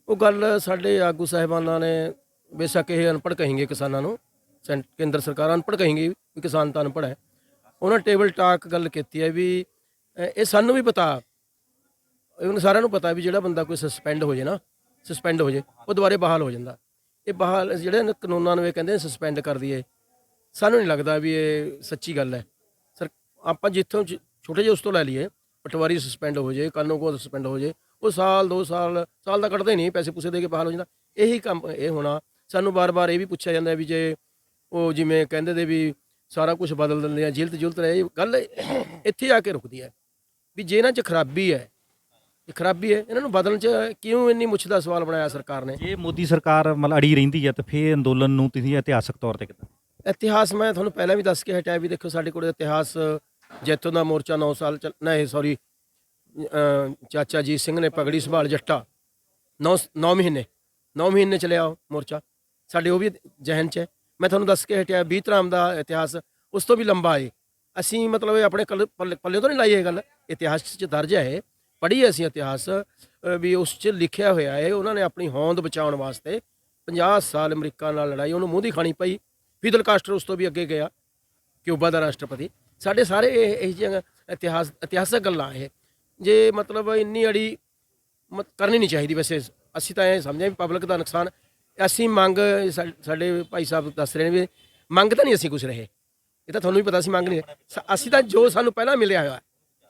Speaker 1: ਉਹ ਗੱਲ ਸਾਡੇ ਆਗੂ ਸਾਹਿਬਾਨਾਂ ਨੇ, ਬੇਸ਼ੱਕ ਇਹ ਅਨਪੜ੍ਹ ਕहेंगे ਕਿਸਾਨਾਂ ਨੂੰ, ਕੇਂਦਰ ਸਰਕਾਰ ਅਨਪੜ੍ਹ ਕहेंगे ਵੀ ਕਿਸਾਨ ਤਾਂ ਅਨਪੜ੍ਹ ਹੈ, ਉਹਨਾਂ ਟੇਬਲ ਟਾਕ ਗੱਲ ਕੀਤੀ ਹੈ ਵੀ ਇਹ ਸਾਨੂੰ ਵੀ ਪਤਾ, ਉਹਨਾਂ ਸਾਰਿਆਂ ਨੂੰ ਪਤਾ ਵੀ ਜਿਹੜਾ ਬੰਦਾ ਕੋਈ ਸਸਪੈਂਡ ਹੋ ਜੇ ਉਹ ਦੁਬਾਰੇ ਬਹਾਲ ਹੋ ਜਾਂਦਾ। ਇਹ ਬਹਾਲ ਜਿਹੜੇ ਕਾਨੂੰਨਾਂ ਨੂੰ ਇਹ ਕਹਿੰਦੇ ਸਸਪੈਂਡ ਕਰ ਦਈਏ, ਸਾਨੂੰ ਨਹੀਂ ਲੱਗਦਾ ਵੀ ਇਹ ਸੱਚੀ ਗੱਲ ਹੈ। ਆਪਾਂ ਜਿੱਥੋਂ ਛੋਟੇ ਜਿਹੇ ਉਸ ਤੋਂ ਲੈ ਲਈਏ, ਪਟਵਾਰੀ ਸਸਪੈਂਡ ਹੋ ਜੇ, ਕੱਲ੍ਹ ਨੂੰ ਕੋ ਸਸਪੈਂਡ ਹੋ ਜੇ, ਉਹ ਸਾਲ 2 ਸਾਲ ਦਾ ਕੱਢਦੇ ਨਹੀਂ, ਪੈਸੇ ਪੂਸੇ ਦੇ ਕੇ ਬਹਾਲ ਹੋ ਜਾਂਦਾ। ਇਹੀ ਕੰਮ ਇਹ ਹੋਣਾ। ਸਾਨੂੰ ਵਾਰ-ਵਾਰ ਇਹ ਵੀ ਪੁੱਛਿਆ ਜਾਂਦਾ ਵੀ ਜੇ ਉਹ ਜਿਵੇਂ ਕਹਿੰਦੇ ਦੇ ਵੀ ਸਾਰਾ ਕੁਝ ਬਦਲ ਦਿੰਦੇ ਆ, ਜਿਲਤ ਰਹੇ, ਗੱਲ ਇੱਥੇ ਆ ਕੇ ਰੁਕਦੀ ਹੈ ਵੀ ਜੇ ਇਹਨਾਂ 'ਚ ਖਰਾਬੀ ਹੈ, ਇਹਨਾਂ ਨੂੰ ਬਦਲਣ 'ਚ ਕਿਉਂ ਇੰਨੀ ਮੁੱਛ ਦਾ ਸਵਾਲ ਬਣਾਇਆ ਸਰਕਾਰ ਨੇ?
Speaker 3: ਜੇ ਮੋਦੀ ਸਰਕਾਰ ਮਤਲਬ ਅੜੀ ਰਹਿੰਦੀ ਹੈ ਤਾਂ ਫਿਰ ਅੰਦੋਲਨ ਨੂੰ ਤੁਸੀਂ ਇਤਿਹਾਸਕ ਤੌਰ ਤੇ ਕਿੱਦਾਂ?
Speaker 1: ਇਤਿਹਾਸ ਮੈਂ ਤੁਹਾਨੂੰ ਪਹਿਲਾਂ ਵੀ ਦੱਸ ਕੇ ਹਟਿਆ ਵੀ ਦੇਖੋ ਸਾਡੇ ਕੋਲ ਇਤਿਹਾਸ ਜੈਤੋਂ ਦਾ ਮੋਰਚਾ 9 ਸਾਲ ਚਾਚਾ ਅਜੀਤ ਸਿੰਘ ਨੇ ਪਗੜੀ ਸੰਭਾਲ ਜੱਟਾ 9 ਮਹੀਨੇ ਚੱਲਿਆ ਮੋਰਚਾ, ਸਾਡੇ ਉਹ ਵੀ ਜਹਨ 'ਚ ਹੈ। ਮੈਂ ਤੁਹਾਨੂੰ ਦੱਸ ਕੇ ਹਟਿਆ 20 ਧਰਾਮ ਦਾ ਇਤਿਹਾਸ ਉਸ ਤੋਂ ਵੀ ਲੰਬਾ ਹੈ। ਅਸੀਂ ਮਤਲਬ ਇਹ ਆਪਣੇ ਪੱਲੇ ਤੋਂ ਨਹੀਂ ਲਾਈ ਇਹ ਗੱਲ, ਇਤਿਹਾਸ 'ਚ ਦਰਜ ਹੈ, ਪੜ੍ਹੀ ਅਸੀਂ ਇਤਿਹਾਸ ਵੀ ਉਸ 'ਚ ਲਿਖਿਆ ਹੋਇਆ ਹੈ। ਉਹਨਾਂ ਨੇ ਆਪਣੀ ਹੋਂਦ ਬਚਾਉਣ ਵਾਸਤੇ 50 ਸਾਲ ਅਮਰੀਕਾ ਨਾਲ ਲੜਾਈ, ਉਹਨੂੰ ਮੂੰਹ ਦੀ ਖਾਣੀ ਪਈ। ਫਿਦਲ ਕਾਸਟਰ ਉਸ ਤੋਂ ਵੀ ਅੱਗੇ ਗਿਆ, ਕਿਊਬਾ ਦਾ ਰਾਸ਼ਟਰਪਤੀ। ਸਾਡੇ ਸਾਰੇ ਇਹ ਜਿਹੀਆਂ ਇਤਿਹਾਸਕ ਗੱਲਾਂ ਇਹ ਜੇ ਮਤਲਬ ਇੰਨੀ ਅੜੀ ਕਰਨੀ ਨਹੀਂ ਚਾਹੀਦੀ। ਵੈਸੇ ਅਸੀਂ ਤਾਂ ਇਹ ਸਮਝਿਆ ਵੀ ਪਬਲਿਕ ਦਾ ਨੁਕਸਾਨ, ਅਸੀਂ ਮੰਗ ਸਾਡੇ ਭਾਈ ਸਾਹਿਬ ਦੱਸ ਰਹੇ ਨੇ ਵੀ ਮੰਗ ਤਾਂ ਨਹੀਂ ਅਸੀਂ ਕੁਛ ਰਹੇ, ਇਹ ਤਾਂ ਤੁਹਾਨੂੰ ਵੀ ਪਤਾ ਸੀ ਮੰਗ ਨਹੀਂ, ਅਸੀਂ ਤਾਂ ਜੋ ਸਾਨੂੰ ਪਹਿਲਾਂ ਮਿਲਿਆ ਹੋਇਆ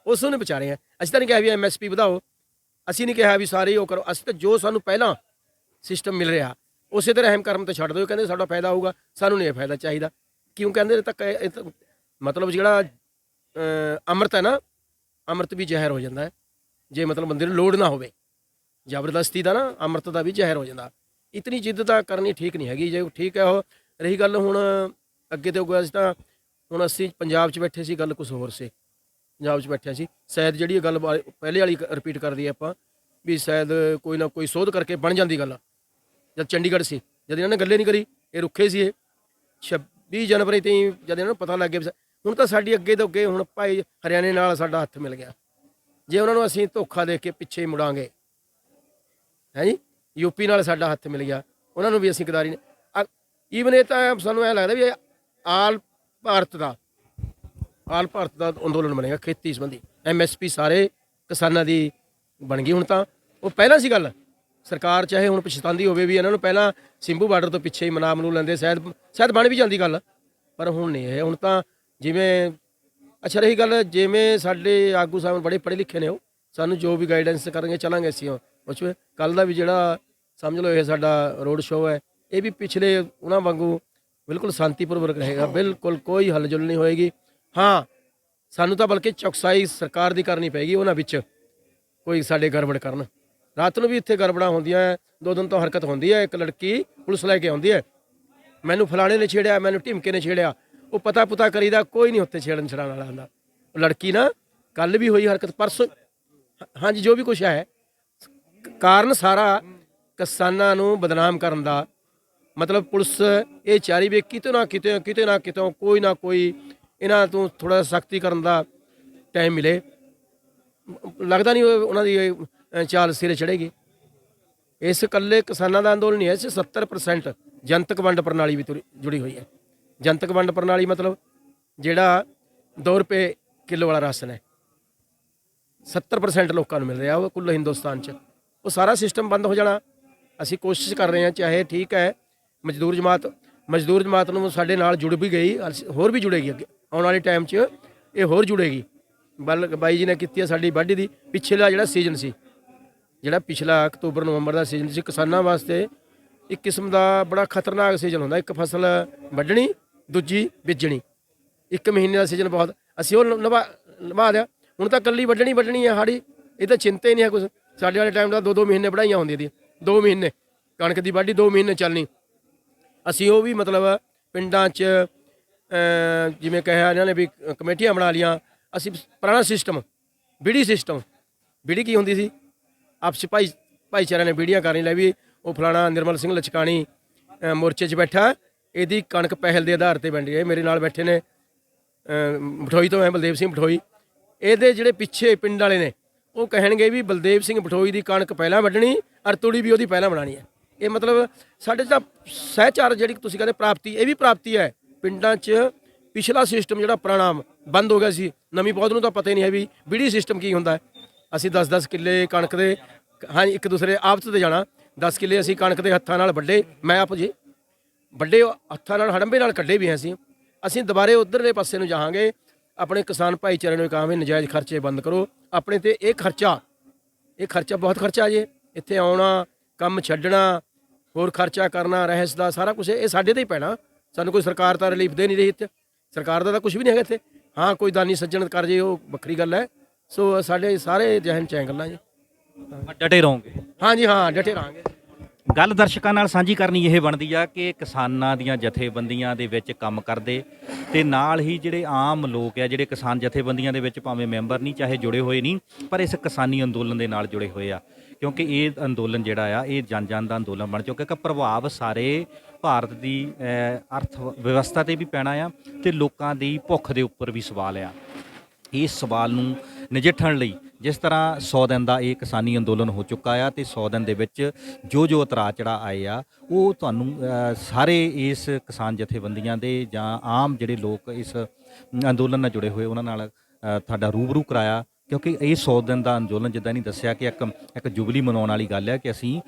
Speaker 1: ਉਸ ਨੂੰ ਬਚਾ ਰਹੇ ਹਾਂ। ਅਸੀਂ ਤਾਂ ਨਹੀਂ ਕਿਹਾ ਵੀ MSP ਵਧਾਓ, ਅਸੀਂ ਨਹੀਂ ਕਿਹਾ ਵੀ ਸਾਰੇ ਉਹ ਕਰੋ, ਅਸੀਂ ਤਾਂ ਜੋ ਸਾਨੂੰ ਪਹਿਲਾਂ ਸਿਸਟਮ ਮਿਲ ਰਿਹਾ ਉਸੇ ਤਰ੍ਹਾਂ ਅਹਿਮ ਕਰਮ ਤੇ ਛੱਡ ਦਿਓ। ਕਹਿੰਦੇ ਸਾਡਾ ਫਾਇਦਾ ਹੋਊਗਾ, ਸਾਨੂੰ ਨਹੀਂ ਇਹ ਫਾਇਦਾ ਚਾਹੀਦਾ। ਕਿਉਂ ਕਹਿੰਦੇ ਤਾਂ ਮਤਲਬ ਜਿਹੜਾ ਅੰਮ੍ਰਿਤ ਹੈ ਨਾ, ਅੰਮ੍ਰਿਤ ਵੀ ਜ਼ਹਿਰ ਹੋ ਜਾਂਦਾ ਹੈ ਜੇ ਮਤਲਬ ਬੰਦੇ ਨੂੰ ਲੋੜ ਨਾ ਹੋਵੇ। ਜ਼ਬਰਦਸਤੀ ਦਾ ਨਾ ਅੰਮ੍ਰਿਤ ਦਾ ਵੀ ਜ਼ਹਿਰ ਹੋ ਜਾਂਦਾ। ਇਤਨੀ ਜਿੱਦ ਤਾਂ ਕਰਨੀ ਠੀਕ ਨਹੀਂ ਹੈਗੀ। ਜੇ ਠੀਕ ਹੈ ਉਹ ਰਹੀ ਗੱਲ ਹੁਣ ਅੱਗੇ ਤੇ ਗਿਆ ਸੀ ਤਾਂ ਹੁਣ ਅਸੀਂ ਪੰਜਾਬ 'ਚ ਬੈਠੇ ਸੀ, ਗੱਲ ਕੁਛ ਹੋਰ ਸੀ। ਪੰਜਾਬ 'ਚ ਬੈਠਿਆ ਸੀ, ਸ਼ਾਇਦ ਜਿਹੜੀ ਇਹ ਗੱਲ ਪਹਿਲੇ ਵਾਲੀ ਰਿਪੀਟ ਕਰ ਦਈਏ ਆਪਾਂ ਵੀ ਸ਼ਾਇਦ ਕੋਈ ਨਾ ਕੋਈ ਸੋਧ ਕਰਕੇ ਬਣ ਜਾਂਦੀ ਗੱਲ। ਜਦ ਚੰਡੀਗੜ੍ਹ ਸੀ, ਜਦ ਇਹਨਾਂ ਨੇ ਗੱਲੇ ਨਹੀਂ ਕਰੀ, ਇਹ ਰੁੱਖੇ ਸੀ। ਇਹ 26 ਜਨਵਰੀ ਤੇ ਜਦ ਇਹਨਾਂ ਨੂੰ ਪਤਾ ਲੱਗ ਗਿਆ। ਹੁਣ ਤਾਂ ਸਾਡੀ ਅੱਗੇ ਤੋਂ ਅੱਗੇ ਹੁਣ ਭਾਈ ਹਰਿਆਣੇ ਨਾਲ ਸਾਡਾ ਹੱਥ ਮਿਲ ਗਿਆ। ਜੇ ਉਹਨਾਂ ਨੂੰ ਅਸੀਂ ਧੋਖਾ ਦੇ ਕੇ ਪਿੱਛੇ ਮੁੜਾਂਗੇ ਹੈ ਜੀ, ਯੂਪੀ ਨਾਲ ਸਾਡਾ ਹੱਥ ਮਿਲ ਗਿਆ, ਉਹਨਾਂ ਨੂੰ ਵੀ ਅਸੀਂ ਗਦਾਰੀ ਨੇ ਈਵਨ ਇਹ ਤਾਂ ਸਾਨੂੰ ਐਂ ਲੱਗਦਾ ਵੀ ਆਲ ਭਾਰਤ ਦਾ ਅੰਦੋਲਨ ਬਣੇਗਾ ਖੇਤੀ ਸੰਬੰਧੀ। MSP ਸਾਰੇ ਕਿਸਾਨਾਂ ਦੀ ਬਣ ਗਈ ਹੁਣ ਤਾਂ। ਉਹ ਪਹਿਲਾਂ ਸੀ ਗੱਲ, ਸਰਕਾਰ ਚਾਹੇ ਹੁਣ ਪਛਤਾਉਂਦੀ ਹੋਵੇ ਵੀ ਇਹਨਾਂ ਨੂੰ ਪਹਿਲਾਂ ਸਿੰਭੂ ਬਾਰਡਰ ਤੋਂ ਪਿੱਛੇ ਹੀ ਮਨਾ ਲੈਂਦੇ, ਸ਼ਾਇਦ ਬਣ ਵੀ ਜਾਂਦੀ ਗੱਲ, ਪਰ ਹੁਣ ਨਹੀਂ ਇਹ। ਹੁਣ ਤਾਂ ਜਿਵੇਂ ਅੱਛਾ ਰਹੀ ਗੱਲ, ਜਿਵੇਂ ਸਾਡੇ ਆਗੂ ਸਾਹਿਬ ਬੜੇ ਪੜ੍ਹੇ ਲਿਖੇ ਨੇ, ਉਹ ਸਾਨੂੰ ਜੋ ਵੀ ਗਾਈਡੈਂਸ ਕਰਨਗੇ ਚੱਲਾਂਗੇ ਅਸੀਂ ਉਸ ਵਿੱਚ। ਕੱਲ੍ਹ ਦਾ ਵੀ ਜਿਹੜਾ ਸਮਝ ਲਓ ਇਹ ਸਾਡਾ ਰੋਡ ਸ਼ੋਅ ਹੈ, ਇਹ ਵੀ ਪਿਛਲੇ ਉਹਨਾਂ ਵਾਂਗੂ ਬਿਲਕੁਲ ਸ਼ਾਂਤੀਪੂਰਵਕ ਰਹੇਗਾ, ਬਿਲਕੁਲ ਕੋਈ ਹਲਚਲ ਨਹੀਂ ਹੋਏਗੀ। ਹਾਂ, ਸਾਨੂੰ ਤਾਂ ਬਲਕਿ ਚੌਕਸਾਈ ਸਰਕਾਰ ਦੀ ਕਰਨੀ ਪਏਗੀ, ਉਹਨਾਂ ਵਿੱਚ ਕੋਈ ਸਾਡੇ ਗੜਬੜ ਕਰਨ। ਰਾਤ ਨੂੰ ਵੀ ਇੱਥੇ ਗੜਬੜਾਂ ਹੁੰਦੀਆਂ, 2 ਦਿਨ ਤੋਂ ਹਰਕਤ ਹੁੰਦੀ ਹੈ। ਇੱਕ ਲੜਕੀ ਪੁਲਿਸ ਲੈ ਕੇ ਆਉਂਦੀ ਹੈ, ਮੈਨੂੰ ਫਲਾਣੇ ਨੇ ਛੇੜਿਆ, ਮੈਨੂੰ ਢਿਮਕੇ ਨੇ ਛੇੜਿਆ। ਉਹ ਪਤਾ ਪੁਤਾ ਕਰੀਦਾ, ਕੋਈ ਨਹੀਂ ਉੱਥੇ ਛੇੜਨ ਛੜਾਉਣ ਵਾਲਾ ਹੁੰਦਾ। ਲੜਕੀ ਨਾ ਕੱਲ੍ਹ ਵੀ ਹੋਈ ਹਰਕਤ, ਹਾਂਜੀ ਜੋ ਵੀ ਕੁਛ ਹੈ, ਕਾਰਨ ਸਾਰਾ ਕਿਸਾਨਾਂ ਨੂੰ ਬਦਨਾਮ ਕਰਨ ਦਾ। ਮਤਲਬ ਪੁਲਿਸ ਇਹ ਚਾਹ ਰਹੀ ਵੀ ਕਿਤੇ ਨਾ ਕਿਤੋਂ ਕੋਈ ਨਾ ਕੋਈ ਇਹਨਾਂ ਤੋਂ ਥੋੜਾ ਸਖਤੀ ਕਰਨ ਦਾ ਟਾਈਮ ਮਿਲੇ। ਲੱਗਦਾ ਨਹੀਂ ਉਹਨਾਂ ਦੀ ਚਾਲ ਸਿਰੇ ਚੜੇਗੀ। ਇਸ ਇਕੱਲੇ ਕਿਸਾਨਾਂ ਦਾ ਅੰਦੋਲਨ ਨਹੀਂ ਹੈ, ਇਸ 'ਚ 70% ਜਨਤਕ ਵੰਡ ਪ੍ਰਣਾਲੀ ਵੀ ਜੁੜੀ ਹੋਈ ਹੈ। ਜਨਤਕ ਵੰਡ ਪ੍ਰਣਾਲੀ ਮਤਲਬ ਜਿਹੜਾ 2 ਰੁਪਏ ਕਿਲੋ ਵਾਲਾ ਰਾਸ਼ਨ ਹੈ 70% ਲੋਕਾਂ ਨੂੰ ਮਿਲ ਰਿਹਾ ਉਹ ਕੁੱਲ ਹਿੰਦੁਸਤਾਨ 'ਚ। ਉਹ ਸਾਰਾ ਸਿਸਟਮ ਬੰਦ ਹੋ ਜਾਣਾ। ਅਸੀਂ ਕੋਸ਼ਿਸ਼ ਕਰ ਰਹੇ ਹਾਂ, ਚਾਹੇ ਠੀਕ ਹੈ ਮਜ਼ਦੂਰ ਜਮਾਤ ਨੂੰ ਸਾਡੇ ਨਾਲ ਜੁੜ ਵੀ ਗਈ, ਹੋਰ ਵੀ ਜੁੜੇਗੀ ਅੱਗੇ ਆਉਣ ਵਾਲੇ ਟਾਈਮ 'ਚ, ਇਹ ਹੋਰ ਜੁੜੇਗੀ। ਬਾਈ ਜੀ ਨੇ ਕੀਤੀ ਹੈ ਸਾਡੀ ਵਾਢੀ ਦੀ। ਪਿਛਲਾ ਜਿਹੜਾ ਸੀਜ਼ਨ ਸੀ, ਜਿਹੜਾ ਪਿਛਲਾ ਅਕਤੂਬਰ ਨਵੰਬਰ ਦਾ ਸੀਜ਼ਨ ਸੀ, ਕਿਸਾਨਾਂ ਵਾਸਤੇ ਇੱਕ ਕਿਸਮ ਦਾ ਬੜਾ ਖਤਰਨਾਕ ਸੀਜ਼ਨ ਹੁੰਦਾ। ਇੱਕ ਫਸਲ ਵੱਢਣੀ, ਦੂਜੀ ਬੀਜਣੀ, 1 ਮਹੀਨੇ ਦਾ ਸੀਜ਼ਨ ਬਹੁਤ ਅਸੀਂ ਉਹ ਨਿਭਾ ਲਿਆ। ਹੁਣ ਤਾਂ ਇਕੱਲੀ ਵੱਢਣੀ ਹੈ ਹਾੜੀ, ਇਹ ਤਾਂ ਚਿੰਤਾ ਹੀ ਨਹੀਂ ਹੈ ਕੁਛ। ਸਾਡੇ ਵਾਲੇ ਟਾਈਮ ਦਾ 2-2 ਮਹੀਨੇ ਵਢਾਈਆਂ ਹੁੰਦੀਆਂ ਦੀਆਂ, 2 ਮਹੀਨੇ ਕਣਕ ਦੀ ਵਾਢੀ 2 ਮਹੀਨੇ ਚੱਲਣੀ। ਅਸੀਂ ਉਹ ਵੀ ਮਤਲਬ ਪਿੰਡਾਂ 'ਚ ਜਿਵੇਂ ਕਿਹਾ ਇਹਨਾਂ ਨੇ ਵੀ ਕਮੇਟੀਆਂ ਬਣਾ ਲਈਆਂ। ਅਸੀਂ ਪੁਰਾਣਾ ਸਿਸਟਮ ਬੀੜੀ ਕੀ ਹੁੰਦੀ ਸੀ, ਆਪਸ ਭਾਈਚਾਰਿਆਂ ਨੇ ਬੀੜੀਆਂ ਕਰਨੀ ਲੈ ਵੀ ਉਹ ਫਲਾਣਾ ਨਿਰਮਲ ਸਿੰਘ ਲਚਕਾਣੀ ਮੋਰਚੇ 'ਚ ਬੈਠਾ, ਇਹਦੀ ਕਣਕ ਪਹਿਲ ਦੇ ਆਧਾਰ ਤੇ ਵੰਡੀ। ਇਹ ਮੇਰੇ ਨਾਲ ਬੈਠੇ ਨੇ ਬਠੋਈ ਤੋਂ ਹੈ ਬਲਦੇਵ ਸਿੰਘ ਬਠੋਈ। ਇਹਦੇ ਜਿਹੜੇ ਪਿੱਛੇ ਪਿੰਡ ਵਾਲੇ ਨੇ ਉਹ ਕਹਿਣਗੇ ਵੀ ਬਲਦੇਵ ਸਿੰਘ ਬਠੋਈ ਦੀ ਕਣਕ ਪਹਿਲਾਂ ਵੱਢਣੀ ਔਰ ਤੂੜੀ ਵੀ ਉਹਦੀ ਪਹਿਲਾਂ ਬਣਾਉਣੀ ਹੈ। ਇਹ ਮਤਲਬ ਸਾਡੇ ਤਾਂ ਸਹਿਚਾਰ ਜਿਹੜੀ ਤੁਸੀਂ ਕਹਿੰਦੇ ਪ੍ਰਾਪਤੀ, ਇਹ ਵੀ ਪ੍ਰਾਪਤੀ ਹੈ। ਪਿੰਡਾਂ 'ਚ ਪਿਛਲਾ ਸਿਸਟਮ ਜਿਹੜਾ ਪੁਰਾਣਾ ਬੰਦ ਹੋ ਗਿਆ ਸੀ, ਨਵੀਂ ਪੌਦ ਨੂੰ ਤਾਂ ਪਤਾ ਹੀ ਨਹੀਂ ਹੈ ਵੀ ਬੀੜੀ ਸਿਸਟਮ ਕੀ ਹੁੰਦਾ ਹੈ। ਅਸੀਂ 10-10 ਕਿੱਲੇ ਕਣਕ ਦੇ, ਹਾਂਜੀ ਇੱਕ ਦੂਸਰੇ ਆਪਸ ਤੇ ਜਾਣਾ, 10 ਕਿੱਲੇ ਅਸੀਂ ਕਣਕ ਦੇ ਹੱਥਾਂ ਨਾਲ ਵੱਢੇ, ਮੈਂ ਆਪ ਜੀ ਵੱਡੇ ਹੱਥਾਂ ਨਾਲ ਹੜੰਬੇ ਨਾਲ ਕੱਢੇ ਵੀ ਅਸੀਂ ਦੁਬਾਰੇ ਉਧਰਲੇ ਪਾਸੇ ਨੂੰ ਜਾਵਾਂਗੇ। ਆਪਣੇ ਕਿਸਾਨ ਭਾਈਚਾਰੇ ਨੂੰ ਕਹਾਂਗੇ ਨਜਾਇਜ਼ ਖਰਚੇ ਬੰਦ ਕਰੋ ਆਪਣੇ ਤੇ। ਇਹ ਖਰਚਾ ਬਹੁਤ ਖਰਚਾ ਜੇ, ਇੱਥੇ ਆਉਣਾ, ਕੰਮ ਛੱਡਣਾ, ਹੋਰ ਖਰਚਾ ਕਰਨਾ, ਰਹਿਸ ਦਾ ਸਾਰਾ ਕੁਝ ਇਹ ਸਾਡੇ ਤੇ ਹੀ ਪੈਣਾ। ਸਾਨੂੰ ਕੋਈ ਸਰਕਾਰ ਤਾਂ ਰਿਲੀਫ ਦੇ ਨਹੀਂ ਰਹੀ, ਇੱਥੇ ਸਰਕਾਰ ਦਾ ਤਾਂ ਕੁਝ ਵੀ ਨਹੀਂ ਹੈਗਾ ਇੱਥੇ। ਹਾਂ ਕੋਈ ਦਾਨੀ ਸੱਜਣ ਕਰ ਜੇ ਉਹ ਵੱਖਰੀ ਗੱਲ ਹੈ। ਸੋ ਸਾਡੇ ਸਾਰੇ ਜਹਨ ਚ ਗੱਲਾਂ ਜੀ।
Speaker 3: ਡਟੇ ਰਹੋਗੇ?
Speaker 1: ਹਾਂਜੀ ਹਾਂ ਡਟੇ ਰਹਾਂਗੇ।
Speaker 3: ਗੱਲ ਦਰਸ਼ਕਾਂ ਨਾਲ ਸਾਂਝੀ ਕਰਨੀ ਇਹ ਬਣਦੀ ਆ ਕਿ ਕਿਸਾਨਾਂ ਦੀਆਂ ਜਥੇਬੰਦੀਆਂ ਦੇ ਵਿੱਚ ਕੰਮ ਕਰਦੇ ਤੇ ਨਾਲ ਹੀ ਜਿਹੜੇ ਆਮ ਲੋਕ ਆ, ਜਿਹੜੇ ਕਿਸਾਨ ਜਥੇਬੰਦੀਆਂ ਦੇ ਵਿੱਚ ਭਾਵੇਂ ਮੈਂਬਰ ਨਹੀਂ, ਚਾਹੇ ਜੁੜੇ ਹੋਏ ਨਹੀਂ, ਪਰ ਇਸ ਕਿਸਾਨੀ ਅੰਦੋਲਨ ਦੇ ਨਾਲ ਜੁੜੇ ਹੋਏ ਆ। ਕਿਉਂਕਿ ਇਹ ਅੰਦੋਲਨ ਜਿਹੜਾ ਆ ਇਹ ਜਨ ਦਾ ਅੰਦੋਲਨ ਬਣ ਚੁੱਕਾ ਕਿ ਪ੍ਰਭਾਵ ਸਾਰੇ ਭਾਰਤ ਦੀ ਅਰਥ ਵਿਵਸਥਾ ਤੇ ਵੀ ਪੈਣਾ ਆ ਤੇ ਲੋਕਾਂ ਦੀ ਭੁੱਖ ਦੇ ਉੱਪਰ ਵੀ ਸਵਾਲ ਆ। ਇਸ ਸਵਾਲ ਨੂੰ ਨਜਿੱਠਣ ਲਈ ਜਿਸ ਤਰ੍ਹਾਂ 100 ਦਿਨ ਦਾ ਇਹ ਕਿਸਾਨੀ ਅੰਦੋਲਨ ਹੋ ਚੁੱਕਾ ਆ ਤੇ 100 ਦਿਨ ਦੇ ਵਿੱਚ ਜੋ ਉਤਰਾਅ ਚੜ੍ਹਾਅ ਆਏ ਆ ਉਹ ਤੁਹਾਨੂੰ ਸਾਰੇ ਇਸ ਕਿਸਾਨ ਜਥੇਬੰਦੀਆਂ ਦੇ ਜਾਂ ਆਮ ਜਿਹੜੇ ਲੋਕ ਇਸ ਅੰਦੋਲਨ ਨਾਲ ਜੁੜੇ ਹੋਏ ਉਹਨਾਂ ਨਾਲ ਤੁਹਾਡਾ ਰੂਬਰੂ ਕਰਾਇਆ। ਕਿਉਂਕਿ ਇਹ 100 ਦਿਨ ਦਾ ਅੰਦੋਲਨ ਜਿੱਦਾਂ ਨਹੀਂ ਦੱਸਿਆ ਕਿ ਇੱਕ ਜੁਬਲੀ ਮਨਾਉਣ ਵਾਲੀ ਗੱਲ ਹੈ ਕਿ ਅਸੀਂ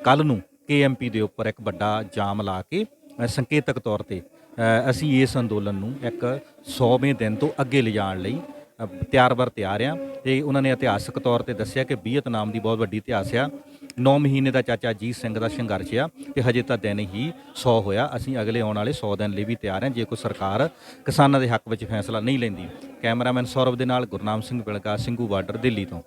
Speaker 3: ਕੱਲ੍ਹ ਨੂੰ KMP ਦੇ ਉੱਪਰ ਇੱਕ ਵੱਡਾ ਜਾਮ ਲਾ ਕੇ ਸੰਕੇਤਕ ਤੌਰ ਤੇ ਅਸੀਂ ਇਸ ਅੰਦੋਲਨ ਨੂੰ ਇੱਕ 100ਵੇਂ ਦਿਨ ਤੋਂ ਅੱਗੇ ਲਿਜਾਣ ਲਈ ਤਿਆਰ ਆ। ਤੇ ਉਹਨਾਂ ਨੇ ਇਤਿਹਾਸਕ ਤੌਰ ਤੇ ਦੱਸਿਆ ਕਿ ਵੀਅਤਨਾਮ ਦੀ ਬਹੁਤ ਵੱਡੀ ਇਤਿਹਾਸ ਆ। 9 ਮਹੀਨੇ ਦਾ ਚਾਚਾ ਅਜੀਤ ਸਿੰਘ ਦਾ ਸੰਘਰਸ਼ ਆ ਤੇ ਹਜੇ ਤਾਂ ਦਿਨ ਹੀ 100 ਹੋਇਆ। ਅਸੀਂ ਅਗਲੇ ਆਉਣ ਵਾਲੇ 100 ਦਿਨ ਲਈ ਵੀ ਤਿਆਰ ਹਾਂ ਜੇ ਕੋਈ ਸਰਕਾਰ ਕਿਸਾਨਾਂ ਦੇ ਹੱਕ ਵਿੱਚ ਫੈਸਲਾ ਨਹੀਂ ਲੈਂਦੀ। ਕੈਮਰਾਮੈਨ ਸੌਰਵ ਦੇ ਨਾਲ ਗੁਰਨਾਮ ਸਿੰਘ ਬਿਲਗਾ, ਸਿੰਘੂ ਬਾਰਡਰ, ਦਿੱਲੀ ਤੋਂ।